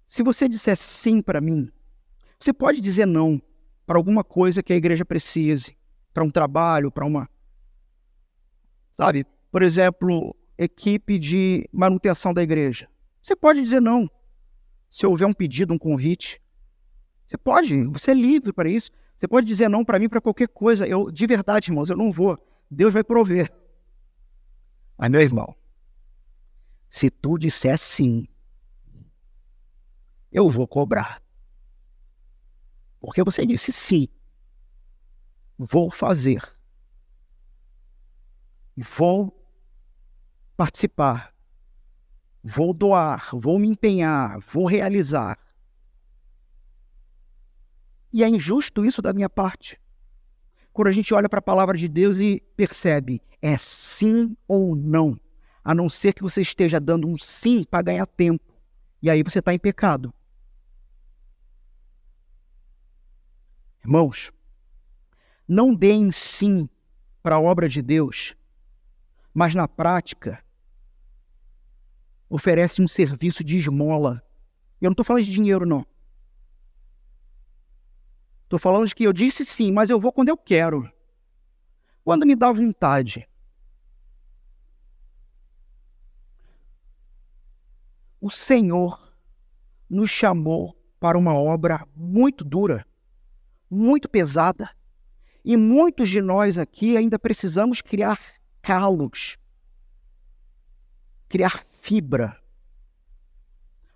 Se você disser sim para mim, você pode dizer não para alguma coisa que a igreja precise, para um trabalho, para uma... Sabe? Por exemplo, equipe de manutenção da igreja. Você pode dizer não. Se houver um pedido, um convite, você é livre para isso. Você pode dizer não para mim para qualquer coisa. De verdade, irmãos, eu não vou. Deus vai prover. Mas, meu irmão, se tu disser sim, eu vou cobrar. Porque você disse sim. Vou fazer. Vou participar. Vou doar. Vou me empenhar. Vou realizar. E é injusto isso da minha parte. Quando a gente olha para a palavra de Deus e percebe, é sim ou não. A não ser que você esteja dando um sim para ganhar tempo. E aí você está em pecado. Irmãos, não deem sim para a obra de Deus, mas na prática oferecem um serviço de esmola. Eu não estou falando de dinheiro, não. Estou falando de que eu disse sim, mas eu vou quando eu quero. Quando me dá vontade. O Senhor nos chamou para uma obra muito dura, muito pesada. E muitos de nós aqui ainda precisamos criar calos, criar fibra.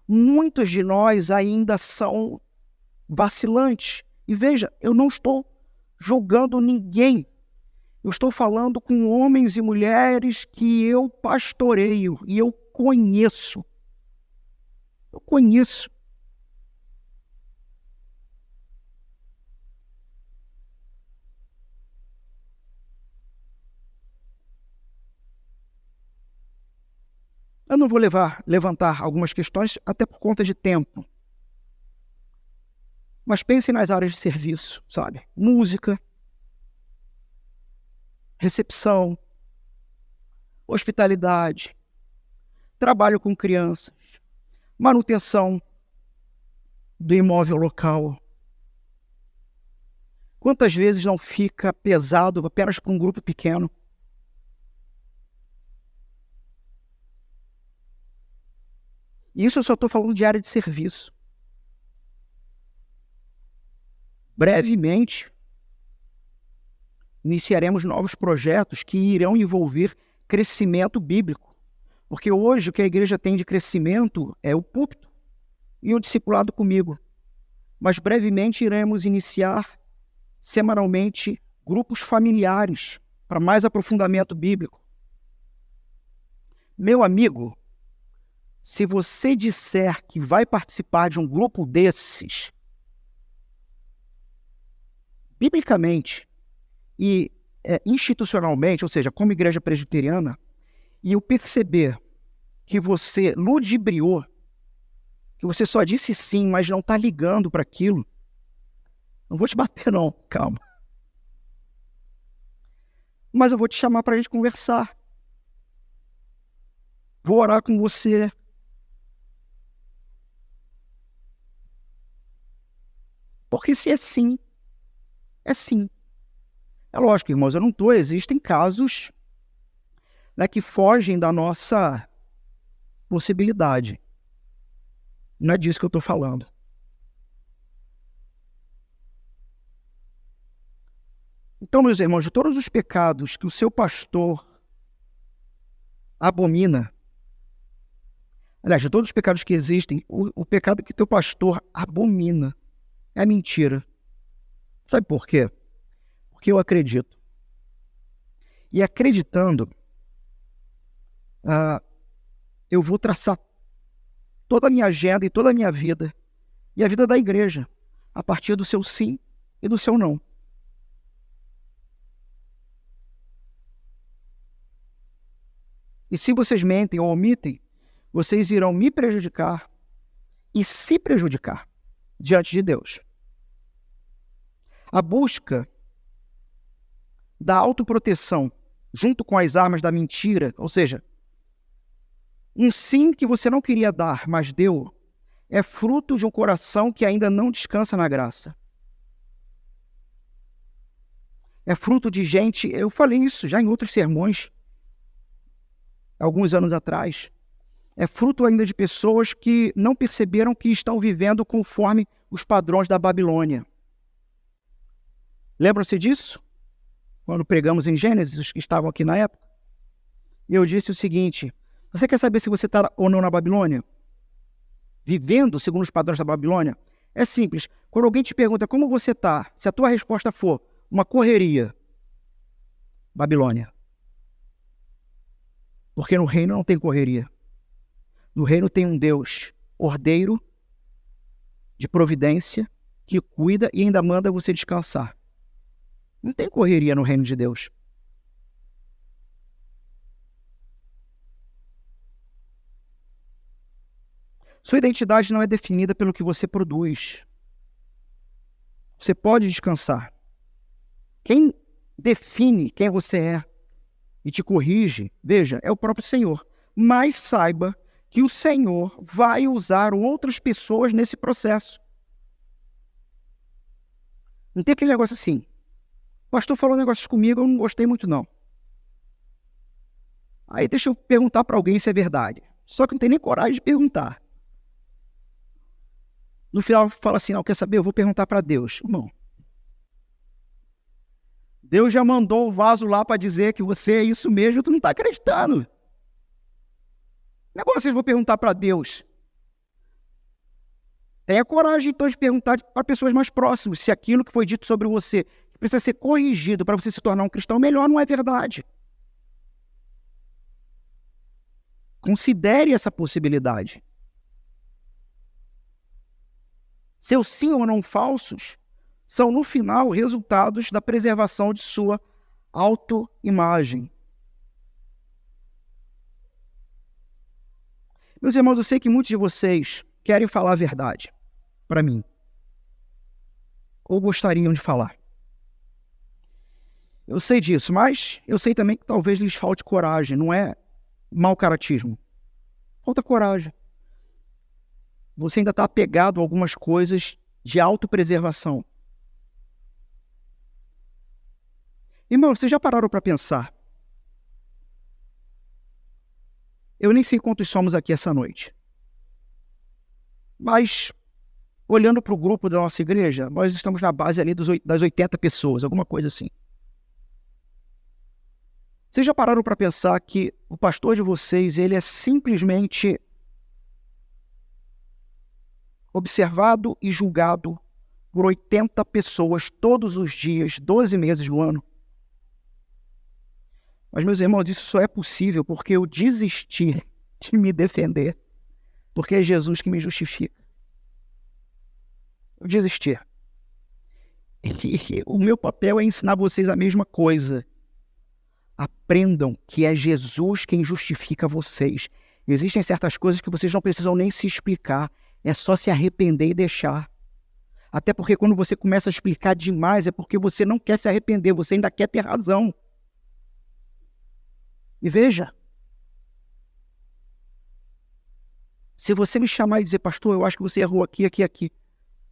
Muitos de nós ainda são vacilantes. E veja, eu não estou julgando ninguém. Eu estou falando com homens e mulheres que eu pastoreio e eu conheço. Eu conheço. Eu não vou levantar algumas questões, até por conta de tempo. Mas pense nas áreas de serviço, sabe? Música, recepção, hospitalidade, trabalho com crianças, manutenção do imóvel local. Quantas vezes não fica pesado apenas para um grupo pequeno? Isso eu só estou falando de área de serviço. Brevemente, iniciaremos novos projetos que irão envolver crescimento bíblico. Porque hoje o que a igreja tem de crescimento é o púlpito e o discipulado comigo. Mas brevemente iremos iniciar semanalmente grupos familiares para mais aprofundamento bíblico. Meu amigo, se você disser que vai participar de um grupo desses, biblicamente e institucionalmente, ou seja, como igreja presbiteriana, e eu perceber que você ludibriou, que você só disse sim, mas não está ligando para aquilo, não vou te bater não, calma. Mas eu vou te chamar para a gente conversar. Vou orar com você. Porque se é sim, é sim. É lógico, irmãos, existem casos, né, que fogem da nossa possibilidade. Não é disso que eu estou falando. Então, meus irmãos, de todos os pecados que o seu pastor abomina, aliás, de todos os pecados que existem, o pecado que teu pastor abomina é a mentira. Sabe por quê? Porque eu acredito. E acreditando, eu vou traçar toda a minha agenda e toda a minha vida e a vida da igreja a partir do seu sim e do seu não. E se vocês mentem ou omitem, vocês irão me prejudicar e se prejudicar diante de Deus. A busca da autoproteção junto com as armas da mentira, ou seja, um sim que você não queria dar, mas deu, é fruto de um coração que ainda não descansa na graça. É fruto de gente, eu falei isso já em outros sermões, alguns anos atrás. É fruto ainda de pessoas que não perceberam que estão vivendo conforme os padrões da Babilônia. Lembram-se disso? Quando pregamos em Gênesis, os que estavam aqui na época? E eu disse o seguinte: você quer saber se você está ou não na Babilônia? Vivendo segundo os padrões da Babilônia? É simples. Quando alguém te pergunta como você está, se a tua resposta for uma correria, Babilônia. Porque no reino não tem correria. No reino tem um Deus ordeiro, de providência, que cuida e ainda manda você descansar. Não tem correria no reino de Deus. Sua identidade não é definida pelo que você produz. Você pode descansar. Quem define quem você é e te corrige, veja, é o próprio Senhor. Mas saiba que o Senhor vai usar outras pessoas nesse processo. Não tem aquele negócio assim: o pastor falou um negócio comigo, eu não gostei muito não. Aí deixa eu perguntar para alguém se é verdade. Só que não tem nem coragem de perguntar. No final fala assim: não, quer saber? Eu vou perguntar para Deus. Irmão, Deus já mandou o vaso lá para dizer que você é isso mesmo, tu não está acreditando. Negócio eu vou perguntar para Deus. Tenha coragem, então, de perguntar para pessoas mais próximas se aquilo que foi dito sobre você, que precisa ser corrigido para você se tornar um cristão melhor, não é verdade. Considere essa possibilidade. Seus sim ou não falsos são, no final, resultados da preservação de sua autoimagem. Meus irmãos, eu sei que muitos de vocês querem falar a verdade para mim, ou gostariam de falar. Eu sei disso, mas eu sei também que talvez lhes falte coragem, não é mau caratismo. Falta coragem. Você ainda está apegado a algumas coisas de autopreservação. Irmão, vocês já pararam para pensar? Eu nem sei quantos somos aqui essa noite. Mas, olhando para o grupo da nossa igreja, nós estamos na base ali das 80 pessoas, alguma coisa assim. Vocês já pararam para pensar que o pastor de vocês, ele é simplesmente observado e julgado por 80 pessoas todos os dias, 12 meses do ano? Mas, meus irmãos, isso só é possível porque eu desisti de me defender, porque é Jesus que me justifica. Eu desisti. E o meu papel é ensinar vocês a mesma coisa. Aprendam que é Jesus quem justifica vocês. Existem certas coisas que vocês não precisam nem se explicar. É só se arrepender e deixar. Até porque quando você começa a explicar demais é porque você não quer se arrepender, você ainda quer ter razão. E veja, se você me chamar e dizer: pastor, eu acho que você errou aqui, aqui, aqui.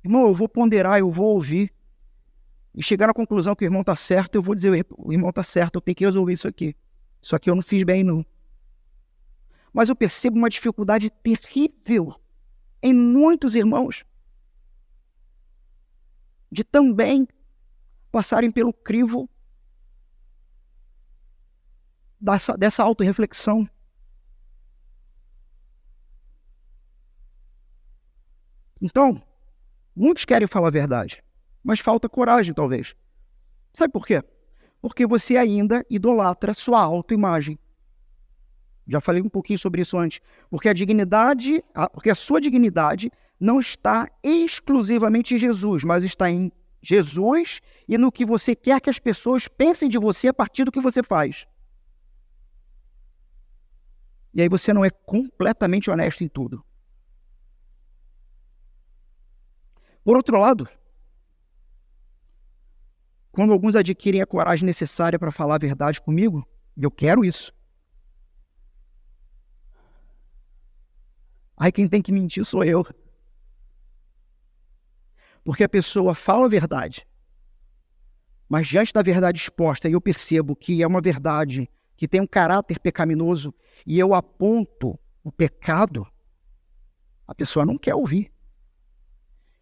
Irmão, eu vou ponderar, eu vou ouvir. E chegar na conclusão que o irmão está certo, eu vou dizer: o irmão está certo, eu tenho que resolver isso aqui. Isso aqui eu não fiz bem, não. Mas eu percebo uma dificuldade terrível em muitos irmãos de também passarem pelo crivo dessa autorreflexão. Então, muitos querem falar a verdade, mas falta coragem, talvez. Sabe por quê? Porque você ainda idolatra sua autoimagem. Já falei um pouquinho sobre isso antes. Porque a sua dignidade não está exclusivamente em Jesus, mas está em Jesus e no que você quer que as pessoas pensem de você a partir do que você faz. E aí você não é completamente honesto em tudo. Por outro lado, quando alguns adquirem a coragem necessária para falar a verdade comigo, e eu quero isso, aí quem tem que mentir sou eu. Porque a pessoa fala a verdade, mas diante da verdade exposta, eu percebo que é uma verdade que tem um caráter pecaminoso e eu aponto o pecado, a pessoa não quer ouvir.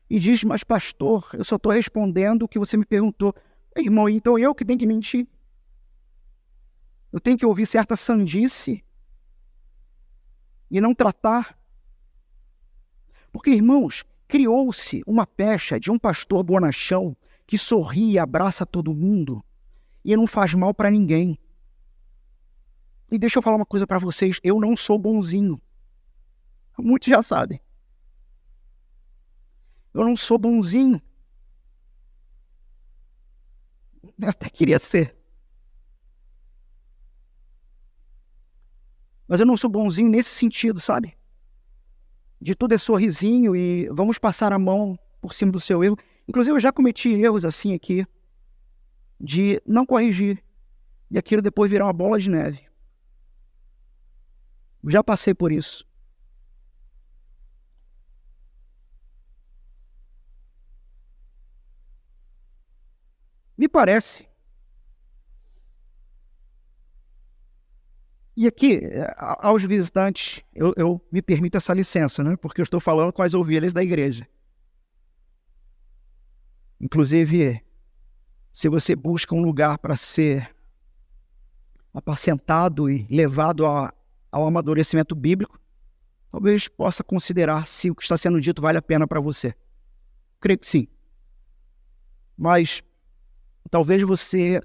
E diz, mas pastor, eu só estou respondendo o que você me perguntou. Irmão, então eu que tenho que mentir? Eu tenho que ouvir certa sandice e não tratar? Porque, irmãos, criou-se uma pecha de um pastor bonachão que sorri e abraça todo mundo e não faz mal para ninguém. E deixa eu falar uma coisa para vocês, eu não sou bonzinho. Muitos já sabem. Eu não sou bonzinho. Eu até queria ser. Mas eu não sou bonzinho nesse sentido, sabe? De tudo é sorrisinho e vamos passar a mão por cima do seu erro. Inclusive, eu já cometi erros assim aqui, de não corrigir. E aquilo depois virar uma bola de neve. Já passei por isso. Me parece. E aqui, aos visitantes, eu me permito essa licença, né? Porque eu estou falando com as ovelhas da igreja. Inclusive, se você busca um lugar para ser apacentado e levado ao amadurecimento bíblico, talvez possa considerar se o que está sendo dito vale a pena para você. Creio que sim. Mas talvez você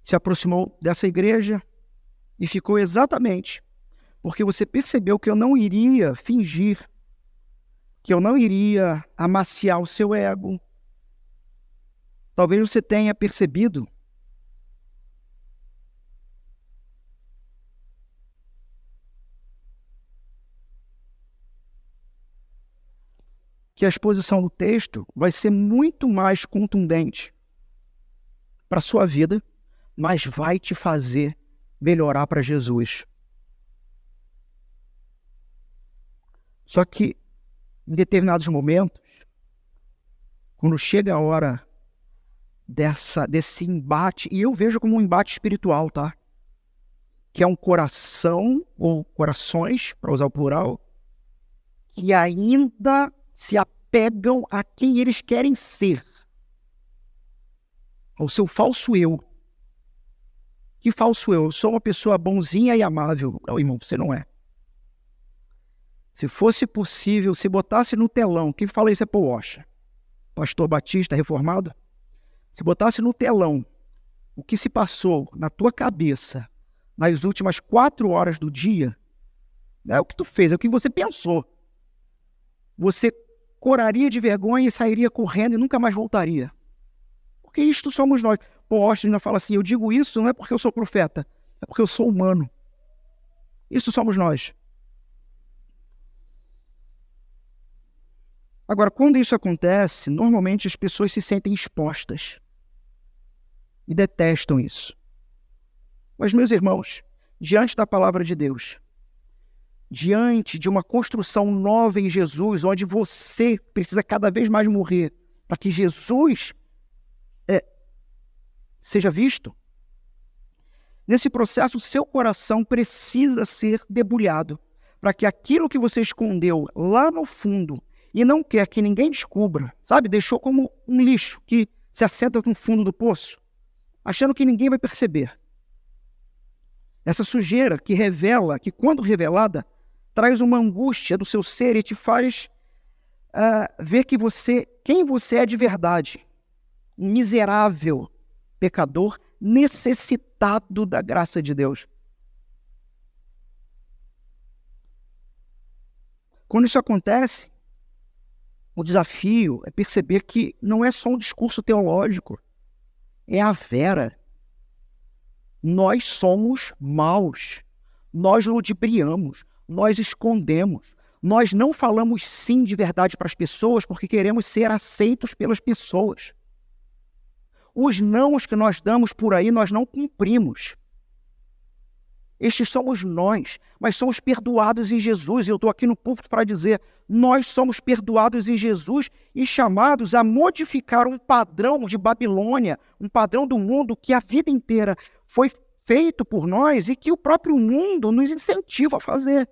se aproximou dessa igreja e ficou exatamente porque você percebeu que eu não iria fingir, que eu não iria amaciar o seu ego. Talvez você tenha percebido que a exposição do texto vai ser muito mais contundente para a sua vida, mas vai te fazer melhorar para Jesus. Só que, em determinados momentos, quando chega a hora desse embate, e eu vejo como um embate espiritual, tá? Que é um coração, ou corações, para usar o plural, que ainda se apegam a quem eles querem ser, ao seu falso eu. Que falso eu? Eu sou uma pessoa bonzinha e amável. Não, irmão, você não é. Se fosse possível, se botasse no telão, quem fala isso é Paul Washer, pastor batista reformado, se botasse no telão o que se passou na tua cabeça nas últimas 4 horas do dia, não é o que tu fez, é o que você pensou. Você coraria de vergonha e sairia correndo e nunca mais voltaria. Porque isto somos nós. Paul Washer ainda fala assim, eu digo isso não é porque eu sou profeta, é porque eu sou humano. Isso somos nós. Agora, quando isso acontece, normalmente as pessoas se sentem expostas e detestam isso. Mas, meus irmãos, diante da palavra de Deus, diante de uma construção nova em Jesus, onde você precisa cada vez mais morrer para que Jesus seja visto, nesse processo o seu coração precisa ser debulhado para que aquilo que você escondeu lá no fundo e não quer que ninguém descubra, sabe? Deixou como um lixo que se assenta no fundo do poço, achando que ninguém vai perceber. Essa sujeira que revela, que quando revelada, traz uma angústia do seu ser e te faz ver que quem você é de verdade. Um miserável pecador necessitado da graça de Deus. Quando isso acontece, o desafio é perceber que não é só um discurso teológico, é a vera. Nós somos maus, nós ludibriamos, nós escondemos, nós não falamos sim de verdade para as pessoas porque queremos ser aceitos pelas pessoas. Os nãos que nós damos por aí, nós não cumprimos. Estes somos nós, mas somos perdoados em Jesus. E eu estou aqui no púlpito para dizer, nós somos perdoados em Jesus e chamados a modificar um padrão de Babilônia, um padrão do mundo que a vida inteira foi feito por nós e que o próprio mundo nos incentiva a fazer.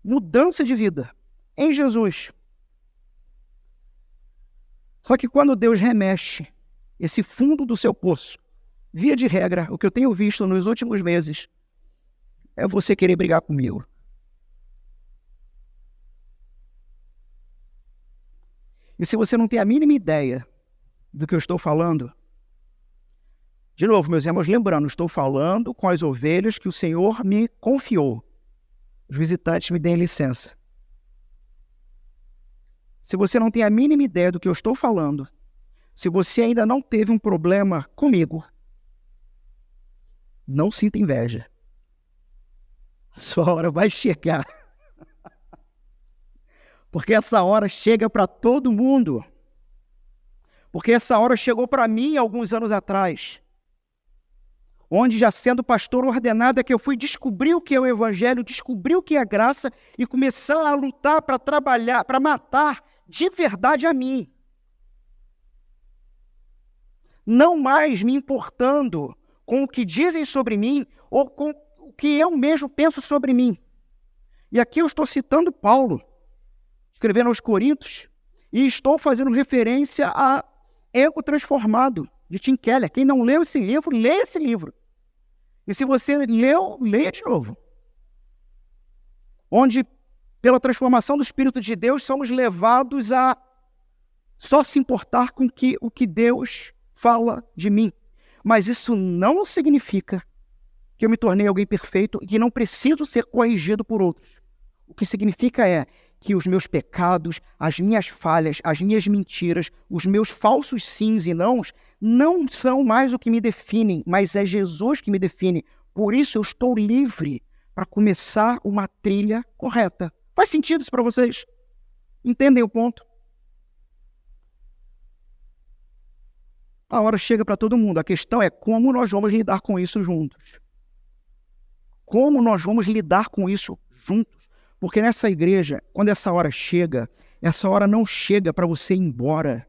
Mudança de vida em Jesus. Só que quando Deus remexe esse fundo do seu poço, via de regra, o que eu tenho visto nos últimos meses é você querer brigar comigo. E se você não tem a mínima ideia do que eu estou falando, de novo, meus irmãos, lembrando, estou falando com as ovelhas que o Senhor me confiou. Os visitantes me deem licença. Se você não tem a mínima ideia do que eu estou falando, se você ainda não teve um problema comigo, não sinta inveja. A sua hora vai chegar. Porque essa hora chega para todo mundo. Porque essa hora chegou para mim alguns anos atrás. Onde, já sendo pastor ordenado, é que eu fui descobrir o que é o Evangelho, descobrir o que é a graça e começar a lutar para trabalhar, para matar de verdade a mim. Não mais me importando com o que dizem sobre mim ou com o que eu mesmo penso sobre mim. E aqui eu estou citando Paulo, escrevendo aos Coríntios, e estou fazendo referência a Ego Transformado, de Tim Keller. Quem não leu esse livro, lê esse livro. E se você leu, leia de novo. Onde, pela transformação do Espírito de Deus, somos levados a só se importar com o que Deus fala de mim. Mas isso não significa que eu me tornei alguém perfeito e que não preciso ser corrigido por outros. O que significa é que os meus pecados, as minhas falhas, as minhas mentiras, os meus falsos sims e nãos não são mais o que me definem, mas é Jesus que me define. Por isso eu estou livre para começar uma trilha correta. Faz sentido isso para vocês? Entendem o ponto? A hora chega para todo mundo. A questão é como nós vamos lidar com isso juntos. Como nós vamos lidar com isso juntos? Porque nessa igreja, quando essa hora chega, essa hora não chega para você ir embora.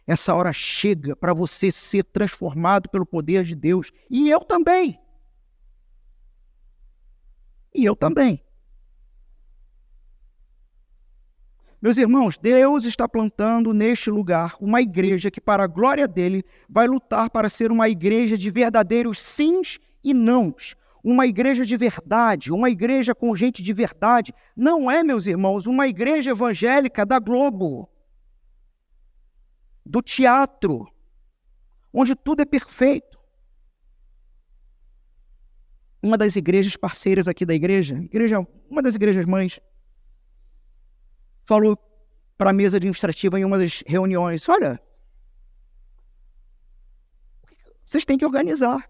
Essa hora chega para você ser transformado pelo poder de Deus. E eu também. E eu também. Meus irmãos, Deus está plantando neste lugar uma igreja que, para a glória dele, vai lutar para ser uma igreja de verdadeiros sims e nãos. Uma igreja de verdade, uma igreja com gente de verdade. Não é, meus irmãos, uma igreja evangélica da Globo, do teatro, onde tudo é perfeito. Uma das igrejas parceiras aqui da igreja, uma das igrejas mães, falou para a mesa administrativa em uma das reuniões, olha, vocês têm que organizar.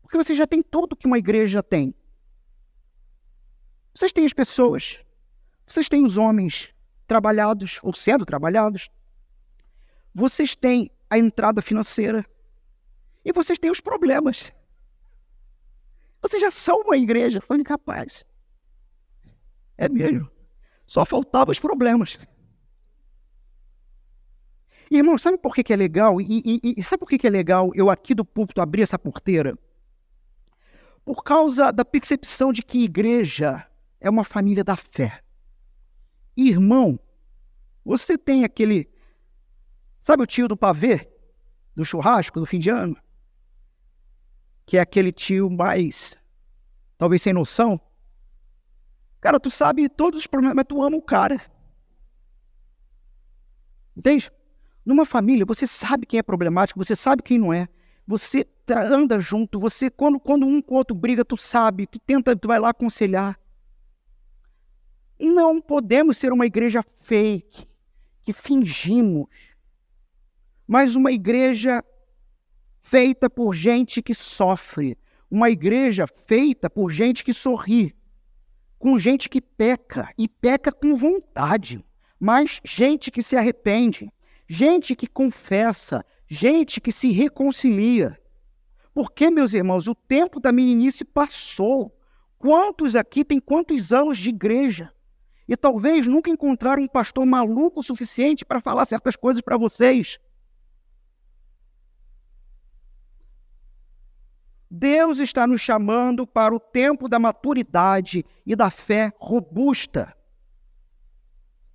Porque vocês já têm tudo que uma igreja tem. Vocês têm as pessoas. Vocês têm os homens trabalhados ou sendo trabalhados. Vocês têm a entrada financeira. E vocês têm os problemas. Vocês já são uma igreja. Foi incapaz. É mesmo. Só faltavam os problemas. E, irmão, sabe por que é legal? E sabe por que é legal eu aqui do púlpito abrir essa porteira? Por causa da percepção de que igreja é uma família da fé. Irmão, você tem aquele... Sabe o tio do pavê? Do churrasco, do fim de ano? Que é aquele tio mais... talvez sem noção. Cara, tu sabe todos os problemas, mas tu ama o cara. Entende? Numa família, você sabe quem é problemático, você sabe quem não é. Você anda junto, você quando um com o outro briga, tu sabe, tu vai lá aconselhar. E não podemos ser uma igreja fake, que fingimos, mas uma igreja feita por gente que sofre, uma igreja feita por gente que sorri, com gente que peca, e peca com vontade, mas gente que se arrepende, gente que confessa, gente que se reconcilia. Porque, meus irmãos, o tempo da meninice passou. Quantos aqui têm quantos anos de igreja? E talvez nunca encontraram um pastor maluco o suficiente para falar certas coisas para vocês. Deus está nos chamando para o tempo da maturidade e da fé robusta.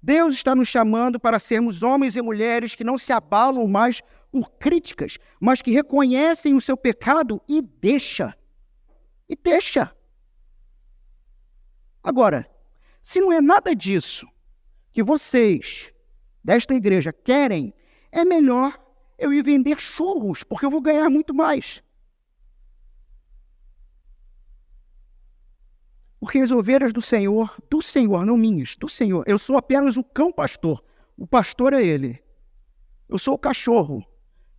Deus está nos chamando para sermos homens e mulheres que não se abalam mais por críticas, mas que reconhecem o seu pecado e deixa. Agora, se não é nada disso que vocês, desta igreja, querem, é melhor eu ir vender churros, porque eu vou ganhar muito mais. Porque as ovelhas do Senhor, não minhas, do Senhor, eu sou apenas o cão pastor. O pastor é ele. Eu sou o cachorro,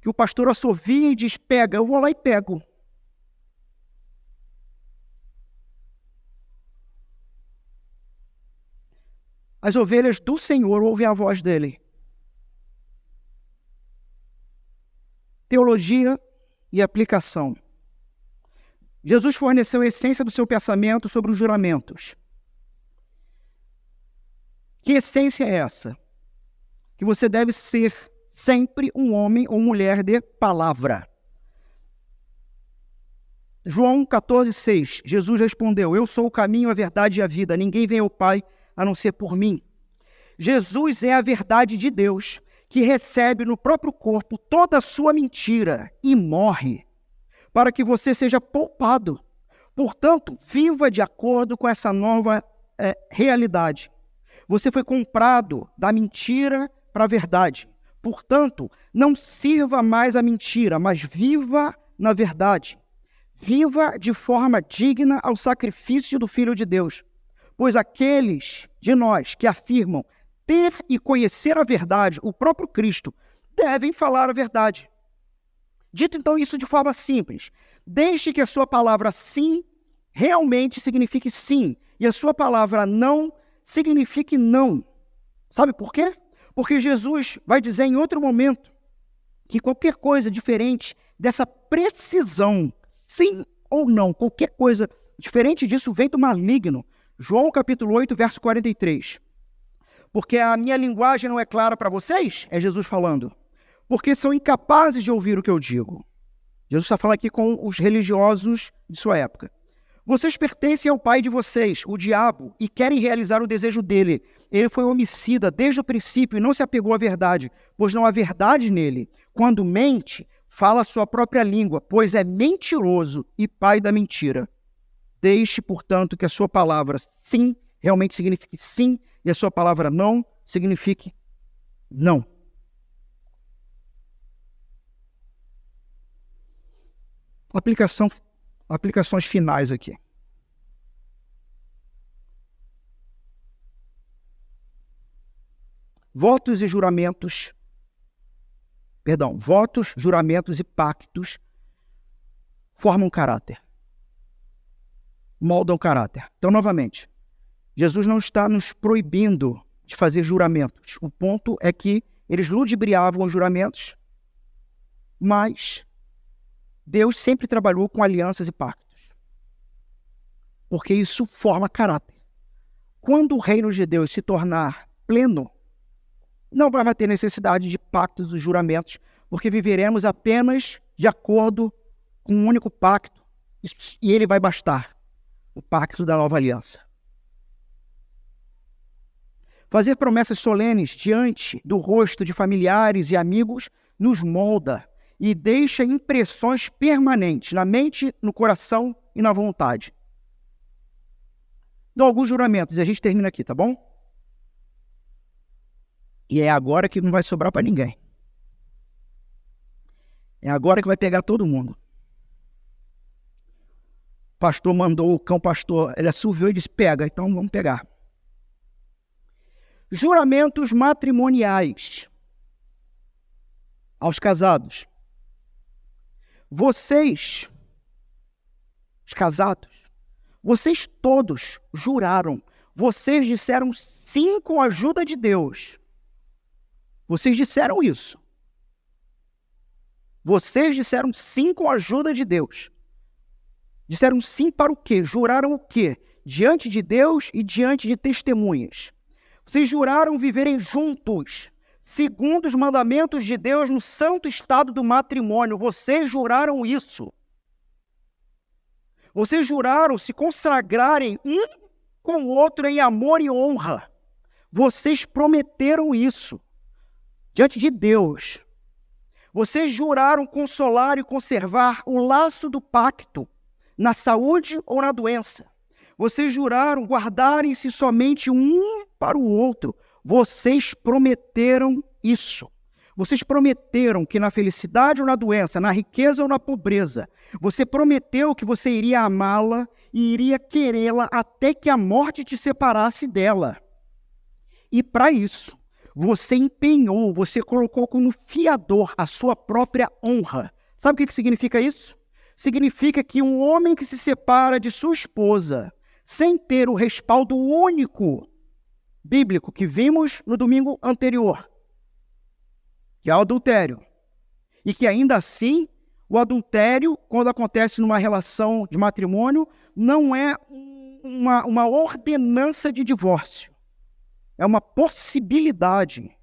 que o pastor assovia e diz, pega, eu vou lá e pego. As ovelhas do Senhor ouvem a voz dele. Teologia e aplicação. Jesus forneceu a essência do seu pensamento sobre os juramentos. Que essência é essa? Que você deve ser sempre um homem ou mulher de palavra. João 14,6, Jesus respondeu, eu sou o caminho, a verdade e a vida, ninguém vem ao Pai a não ser por mim. Jesus é a verdade de Deus, que recebe no próprio corpo toda a sua mentira e morre, para que você seja poupado. Portanto, viva de acordo com essa nova realidade. Você foi comprado da mentira para a verdade. Portanto, não sirva mais a mentira, mas viva na verdade. Viva de forma digna ao sacrifício do Filho de Deus. Pois aqueles de nós que afirmam ter e conhecer a verdade, o próprio Cristo, devem falar a verdade. Dito então isso de forma simples, deixe que a sua palavra sim realmente signifique sim, e a sua palavra não signifique não. Sabe por quê? Porque Jesus vai dizer em outro momento que qualquer coisa diferente dessa precisão, sim ou não, qualquer coisa diferente disso vem do maligno. João capítulo 8, verso 43. Porque a minha linguagem não é clara para vocês? É Jesus falando. Porque são incapazes de ouvir o que eu digo. Jesus está falando aqui com os religiosos de sua época. Vocês pertencem ao pai de vocês, o diabo, e querem realizar o desejo dele. Ele foi homicida desde o princípio e não se apegou à verdade, pois não há verdade nele. Quando mente, fala a sua própria língua, pois é mentiroso e pai da mentira. Deixe, portanto, que a sua palavra sim realmente signifique sim e a sua palavra não signifique não. Aplicações finais aqui. Votos, juramentos e pactos formam caráter. Moldam caráter. Então, novamente, Jesus não está nos proibindo de fazer juramentos. O ponto é que eles ludibriavam os juramentos, mas Deus sempre trabalhou com alianças e pactos, porque isso forma caráter. Quando o reino de Deus se tornar pleno, não vai ter necessidade de pactos e juramentos, porque viveremos apenas de acordo com um único pacto, e ele vai bastar, o pacto da nova aliança. Fazer promessas solenes diante do rosto de familiares e amigos nos molda e deixa impressões permanentes na mente, no coração e na vontade. Dou alguns juramentos e a gente termina aqui, tá bom? E é agora que não vai sobrar para ninguém. É agora que vai pegar todo mundo. O pastor mandou o cão pastor, ele assoviou e disse, pega, então vamos pegar. Juramentos matrimoniais aos casados. Vocês, os casados, vocês todos juraram, vocês disseram sim com a ajuda de Deus. Vocês disseram isso. Vocês disseram sim com a ajuda de Deus. Disseram sim para o quê? Juraram o quê? Diante de Deus e diante de testemunhas. Vocês juraram viverem juntos, segundo os mandamentos de Deus no santo estado do matrimônio. Vocês juraram isso. Vocês juraram se consagrarem um com o outro em amor e honra. Vocês prometeram isso diante de Deus. Vocês juraram consolar e conservar o laço do pacto na saúde ou na doença. Vocês juraram guardarem-se somente um para o outro. Vocês prometeram isso. Vocês prometeram que na felicidade ou na doença, na riqueza ou na pobreza, você prometeu que você iria amá-la e iria querê-la até que a morte te separasse dela. E para isso, você empenhou, você colocou como fiador a sua própria honra. Sabe o que significa isso? Significa que um homem que se separa de sua esposa sem ter o respaldo único bíblico que vimos no domingo anterior, que é o adultério, e que ainda assim o adultério, quando acontece numa relação de matrimônio, não é uma ordenança de divórcio. É uma possibilidade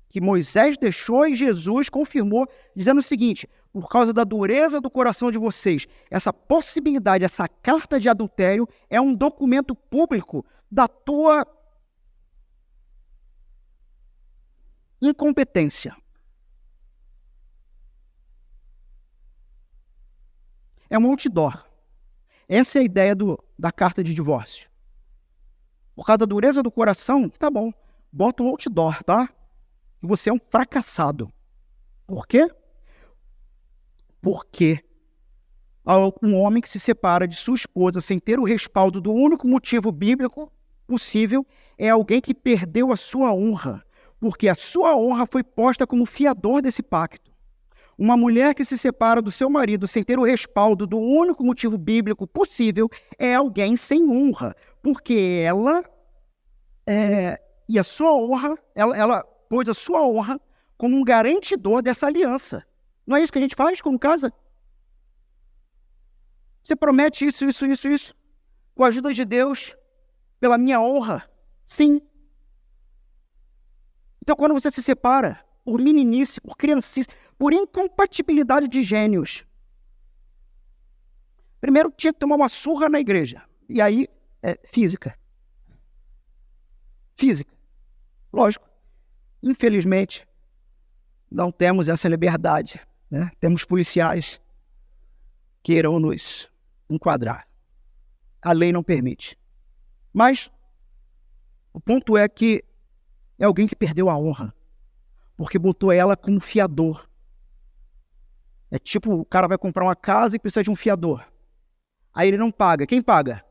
que Moisés deixou e Jesus confirmou, dizendo o seguinte: por causa da dureza do coração de vocês, essa possibilidade, essa carta de adultério é um documento público da tua incompetência. É um outdoor. Essa é a ideia da carta de divórcio. Por causa da dureza do coração, tá bom, bota um outdoor, tá? E você é um fracassado. Por quê? Porque um homem que se separa de sua esposa sem ter o respaldo do único motivo bíblico possível é alguém que perdeu a sua honra, porque a sua honra foi posta como fiador desse pacto. Uma mulher que se separa do seu marido sem ter o respaldo do único motivo bíblico possível é alguém sem honra, porque ela e a sua honra, ela pôs a sua honra como um garantidor dessa aliança. Não é isso que a gente faz quando casa? Você promete isso, com a ajuda de Deus, pela minha honra? Sim. Então, quando você se separa, por meninice, por criancice, por incompatibilidade de gênios, primeiro tinha que tomar uma surra na igreja. E aí, física. Física. Lógico. Infelizmente, não temos essa liberdade, né? Temos policiais que irão nos enquadrar. A lei não permite. Mas o ponto é que é alguém que perdeu a honra, porque botou ela como fiador. É tipo, o cara vai comprar uma casa e precisa de um fiador. Aí ele não paga. Quem paga?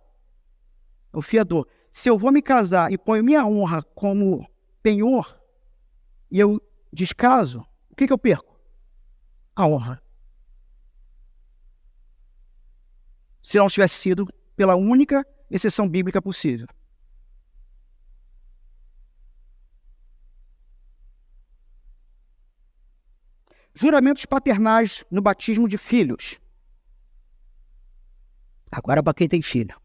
O fiador. Se eu vou me casar e ponho minha honra como penhor e eu descaso, o que eu perco? A honra. Se não tivesse sido pela única exceção bíblica possível. Juramentos paternais no batismo de filhos. Agora para quem tem filho.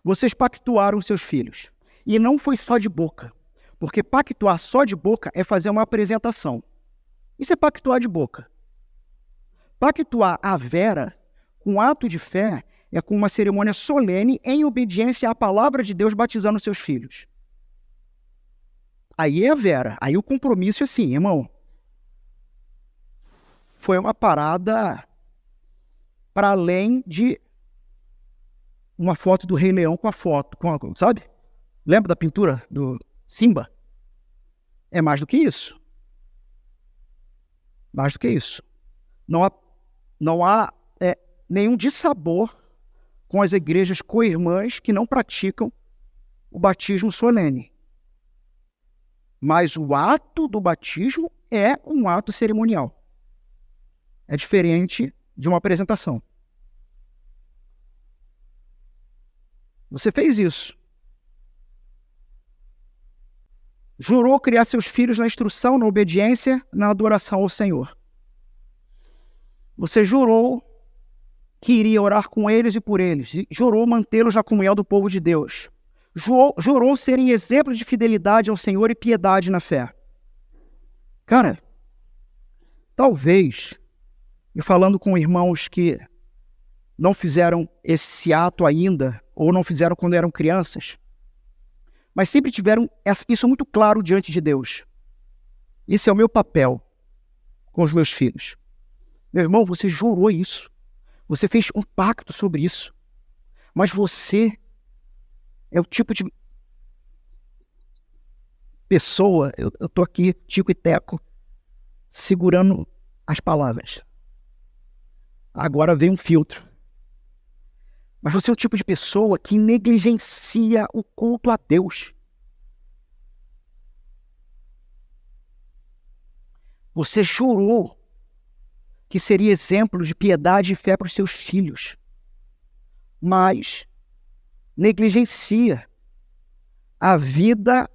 Vocês pactuaram seus filhos. E não foi só de boca. Porque pactuar só de boca é fazer uma apresentação. Isso é pactuar de boca. Pactuar à vera, com ato de fé, é com uma cerimônia solene em obediência à palavra de Deus batizando seus filhos. Aí é a vera. Aí o compromisso é assim, irmão. Foi uma parada para além de uma foto do Rei Leão com a foto, sabe? Lembra da pintura do Simba? É mais do que isso. Mais do que isso. Não há nenhum dissabor com as igrejas co-irmãs que não praticam o batismo solene. Mas o ato do batismo é um ato cerimonial. É diferente de uma apresentação. Você fez isso. jurou criar seus filhos na instrução, na obediência, na adoração ao Senhor. Você jurou que iria orar com eles e por eles. E jurou mantê-los na comunhão do povo de Deus. Jurou serem exemplos de fidelidade ao Senhor e piedade na fé. Cara, talvez, e falando com irmãos que não fizeram esse ato ainda, ou não fizeram quando eram crianças, mas sempre tiveram isso muito claro diante de Deus. Esse é o meu papel com os meus filhos. Meu irmão, você jurou isso. Você fez um pacto sobre isso. Mas você é o tipo de pessoa, eu estou aqui, tico e teco, segurando as palavras. Agora vem um filtro. Mas você é o tipo de pessoa que negligencia o culto a Deus. Você jurou que seria exemplo de piedade e fé para os seus filhos, mas negligencia a vida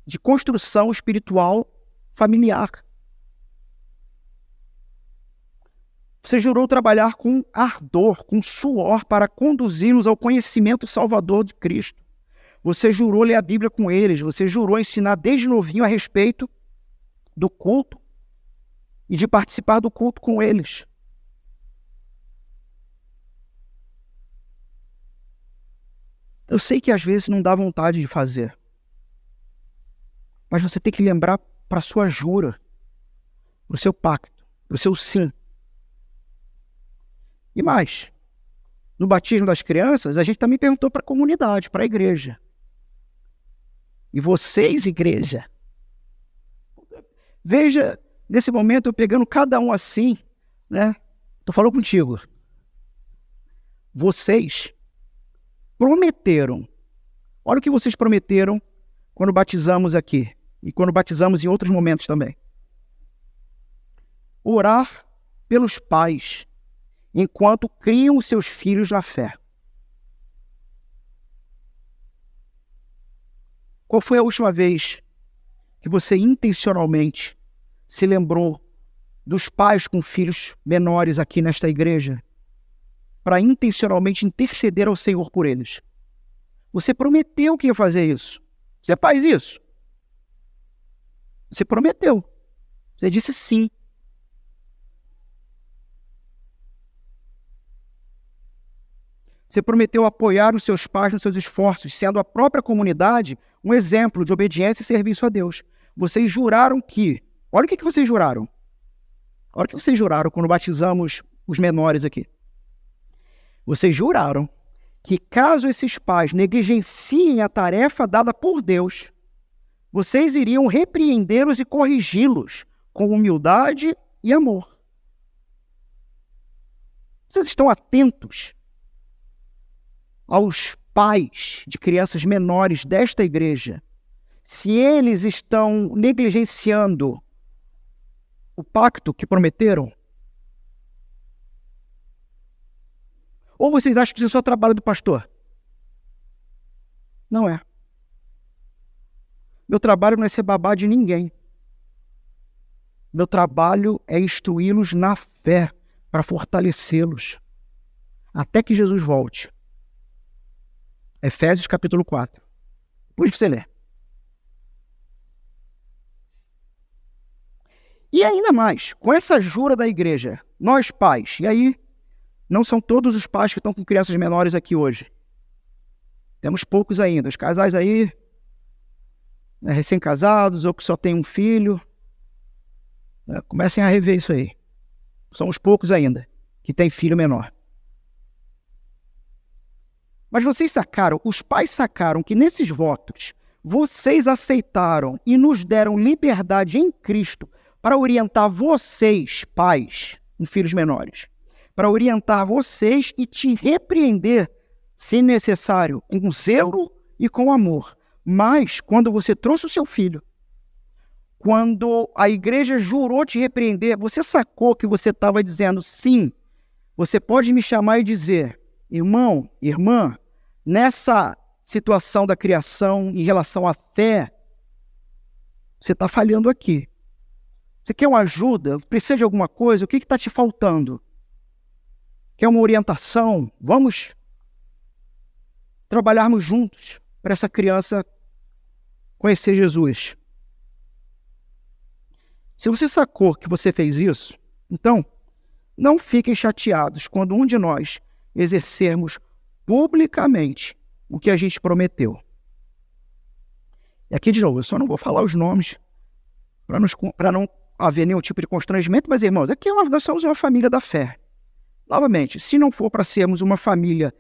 de construção espiritual familiar. Você jurou trabalhar com ardor, com suor, para conduzi-los ao conhecimento salvador de Cristo. Você jurou ler a Bíblia com eles, você jurou ensinar desde novinho a respeito do culto e de participar do culto com eles. Eu sei que às vezes não dá vontade de fazer, mas você tem que lembrar para a sua jura, para o seu pacto, para o seu sim. E mais, no batismo das crianças, a gente também perguntou para a comunidade, para a igreja. E vocês, igreja, veja, nesse momento eu pegando cada um assim, né? Estou falando contigo. Vocês prometeram, olha o que vocês prometeram quando batizamos aqui, e quando batizamos em outros momentos também. Orar pelos pais, enquanto criam os seus filhos na fé. Qual foi a última vez que você intencionalmente se lembrou dos pais com filhos menores aqui nesta igreja para intencionalmente interceder ao Senhor por eles? Você prometeu que ia fazer isso. Você faz isso? Você prometeu. Você disse sim. Você prometeu apoiar os seus pais nos seus esforços, sendo a própria comunidade um exemplo de obediência e serviço a Deus. Vocês juraram que... Olha o que vocês juraram. Olha o que vocês juraram quando batizamos os menores aqui. Vocês juraram que caso esses pais negligenciem a tarefa dada por Deus, vocês iriam repreendê-los e corrigi-los com humildade e amor. Vocês estão atentos aos pais de crianças menores desta igreja, se eles estão negligenciando o pacto que prometeram? Ou vocês acham que isso é só trabalho do pastor? Não é. Meu trabalho não é ser babá de ninguém. Meu trabalho é instruí-los na fé, para fortalecê-los, até que Jesus volte. Efésios capítulo 4. Depois você lê. E ainda mais, com essa jura da igreja, nós pais, e aí não são todos os pais que estão com crianças menores aqui hoje. Temos poucos ainda. Os casais aí, recém-casados ou que só têm um filho, comecem a rever isso aí. São os poucos ainda que têm filho menor. Mas vocês sacaram, os pais sacaram que nesses votos, vocês aceitaram e nos deram liberdade em Cristo para orientar vocês, pais, com filhos menores, para orientar vocês e te repreender, se necessário, com zelo e com amor. Mas, quando você trouxe o seu filho, quando a igreja jurou te repreender, você sacou que você estava dizendo, sim, você pode me chamar e dizer, irmão, irmã, nessa situação da criação em relação à fé, você está falhando aqui. Você quer uma ajuda? Precisa de alguma coisa? O que está te faltando? Quer uma orientação? Vamos trabalharmos juntos para essa criança conhecer Jesus. Se você sacou que você fez isso, então não fiquem chateados quando um de nós exercermos publicamente o que a gente prometeu. E aqui, de novo, eu só não vou falar os nomes para não haver nenhum tipo de constrangimento, mas, irmãos, aqui nós somos uma família da fé. Novamente, se não for para sermos uma família,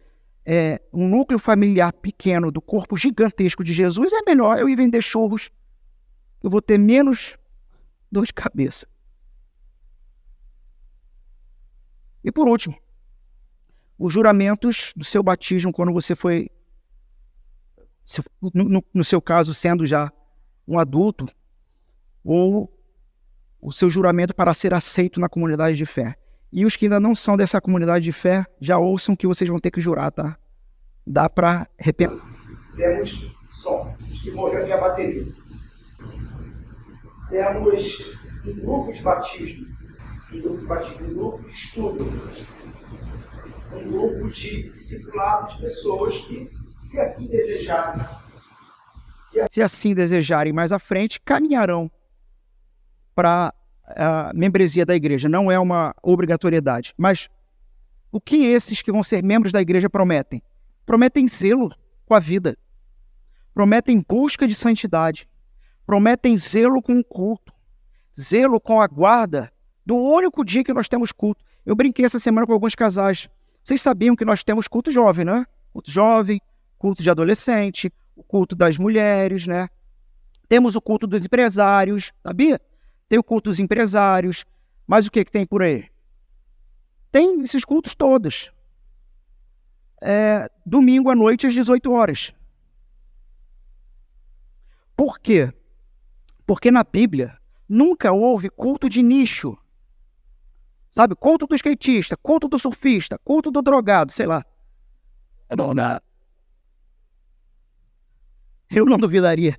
um núcleo familiar pequeno do corpo gigantesco de Jesus, é melhor eu ir vender churros. Eu vou ter menos dor de cabeça. E por último, os juramentos do seu batismo quando você foi, no seu caso, sendo já um adulto, ou o seu juramento para ser aceito na comunidade de fé. E os que ainda não são dessa comunidade de fé, já ouçam que vocês vão ter que jurar, tá? Dá para repetir. Temos som, os que morreram minha bateria. Temos um grupo de batismo, um grupo de estudo, um grupo de discipulado de pessoas que, se assim desejarem mais à frente, caminharão para a membresia da igreja. Não é uma obrigatoriedade. Mas o que esses que vão ser membros da igreja prometem? Prometem zelo com a vida. Prometem busca de santidade. Prometem zelo com o culto. Zelo com a guarda do único dia que nós temos culto. Eu brinquei essa semana com alguns casais. Vocês sabiam que nós temos culto jovem, né? Culto jovem, culto de adolescente, o culto das mulheres, né? Temos o culto dos empresários, sabia? Tem o culto dos empresários, mas o que tem por aí? Tem esses cultos todos. Domingo à noite às 18 horas. Por quê? Porque na Bíblia nunca houve culto de nicho. Sabe? Culto do skatista, culto do surfista, culto do drogado, sei lá. Eu não duvidaria.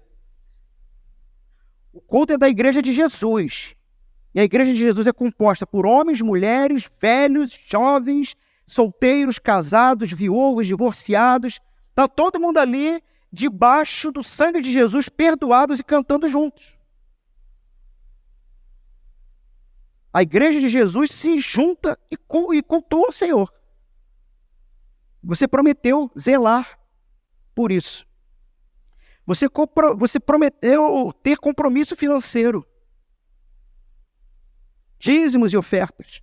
O culto é da igreja de Jesus. E a igreja de Jesus é composta por homens, mulheres, velhos, jovens, solteiros, casados, viúvos, divorciados. Está todo mundo ali debaixo do sangue de Jesus, perdoados e cantando juntos. A igreja de Jesus se junta e cultua o Senhor. Você prometeu zelar por isso. Você prometeu ter compromisso financeiro. Dízimos e ofertas.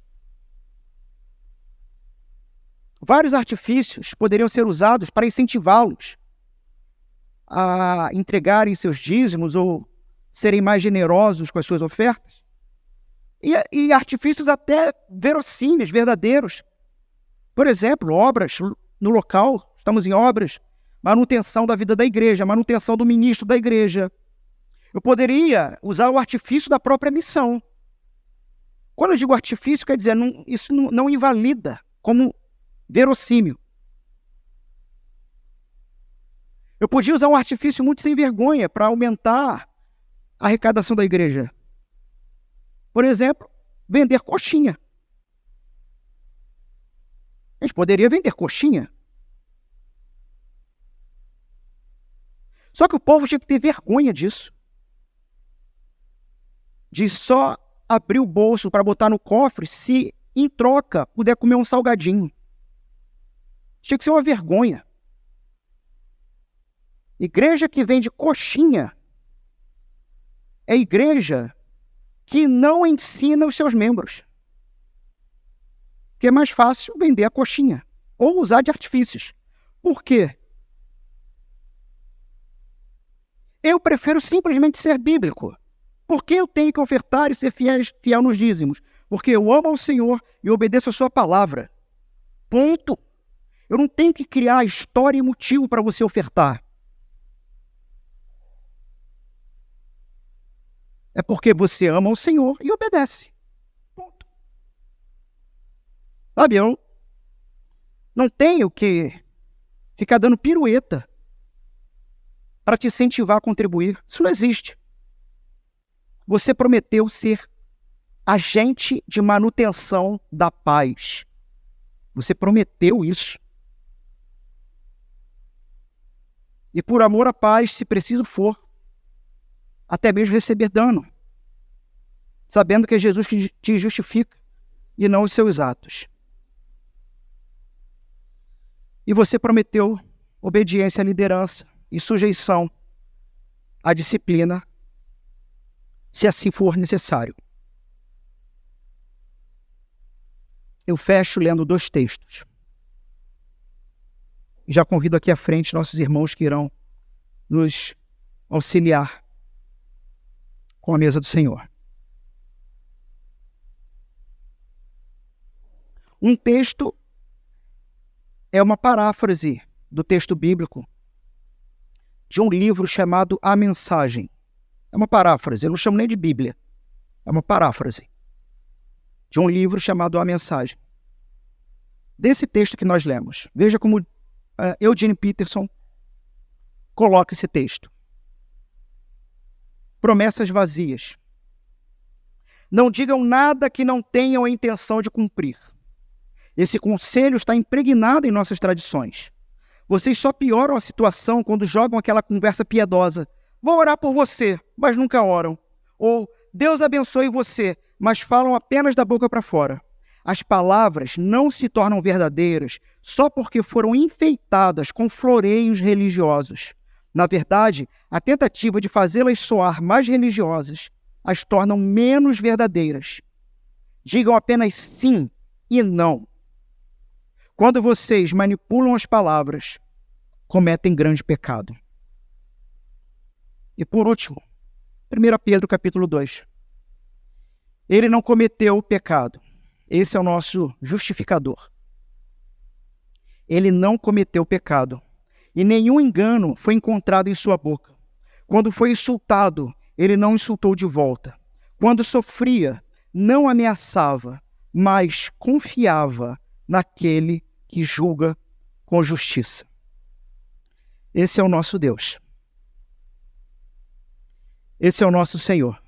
Vários artifícios poderiam ser usados para incentivá-los a entregarem seus dízimos ou serem mais generosos com as suas ofertas. E artifícios até verossímeis, verdadeiros. Por exemplo, obras no local. Estamos em obras. Manutenção da vida da igreja, manutenção do ministro da igreja. Eu poderia usar o artifício da própria missão. Quando eu digo artifício, quer dizer, isso não invalida como verossímil. Eu podia usar um artifício muito sem vergonha para aumentar a arrecadação da igreja. Por exemplo, vender coxinha. A gente poderia vender coxinha. Só que o povo tinha que ter vergonha disso. De só abrir o bolso para botar no cofre se, em troca, puder comer um salgadinho. Tinha que ser uma vergonha. Igreja que vende coxinha é igreja que não ensina os seus membros. Que é mais fácil vender a coxinha ou usar de artifícios. Por quê? Eu prefiro simplesmente ser bíblico. Por que eu tenho que ofertar e ser fiel nos dízimos? Porque eu amo ao Senhor e obedeço a sua palavra. Ponto. Eu não tenho que criar história e motivo para você ofertar. É porque você ama o Senhor e obedece. Ponto. Sabe, eu não tenho que ficar dando pirueta para te incentivar a contribuir. Isso não existe. você prometeu ser agente de manutenção da paz. Você prometeu isso. E por amor à paz, se preciso for, até mesmo receber dano, sabendo que é Jesus que te justifica e não os seus atos. E você prometeu obediência à liderança e sujeição à disciplina, se assim for necessário. Eu fecho lendo 2 textos. E já convido aqui à frente nossos irmãos que irão nos auxiliar com a mesa do Senhor. Um texto é uma paráfrase do texto bíblico de um livro chamado A Mensagem. É uma paráfrase, eu não chamo nem de Bíblia. É uma paráfrase de um livro chamado A Mensagem. Desse texto que nós lemos, veja como Eugene Peterson coloca esse texto. Promessas vazias. Não digam nada que não tenham a intenção de cumprir. Esse conselho está impregnado em nossas tradições. Vocês só pioram a situação quando jogam aquela conversa piedosa. Vou orar por você, mas nunca oram. Ou Deus abençoe você, mas falam apenas da boca para fora. As palavras não se tornam verdadeiras só porque foram enfeitadas com floreios religiosos. Na verdade, a tentativa de fazê-las soar mais religiosas as tornam menos verdadeiras. Digam apenas sim e não. Quando vocês manipulam as palavras, cometem grande pecado. E por último, 1 Pedro capítulo 2. Ele não cometeu o pecado. Esse é o nosso justificador. Ele não cometeu pecado, e nenhum engano foi encontrado em sua boca. Quando foi insultado, ele não insultou de volta. Quando sofria, não ameaçava, mas confiava naquele que julga com justiça. Esse é o nosso Deus. Esse é o nosso Senhor.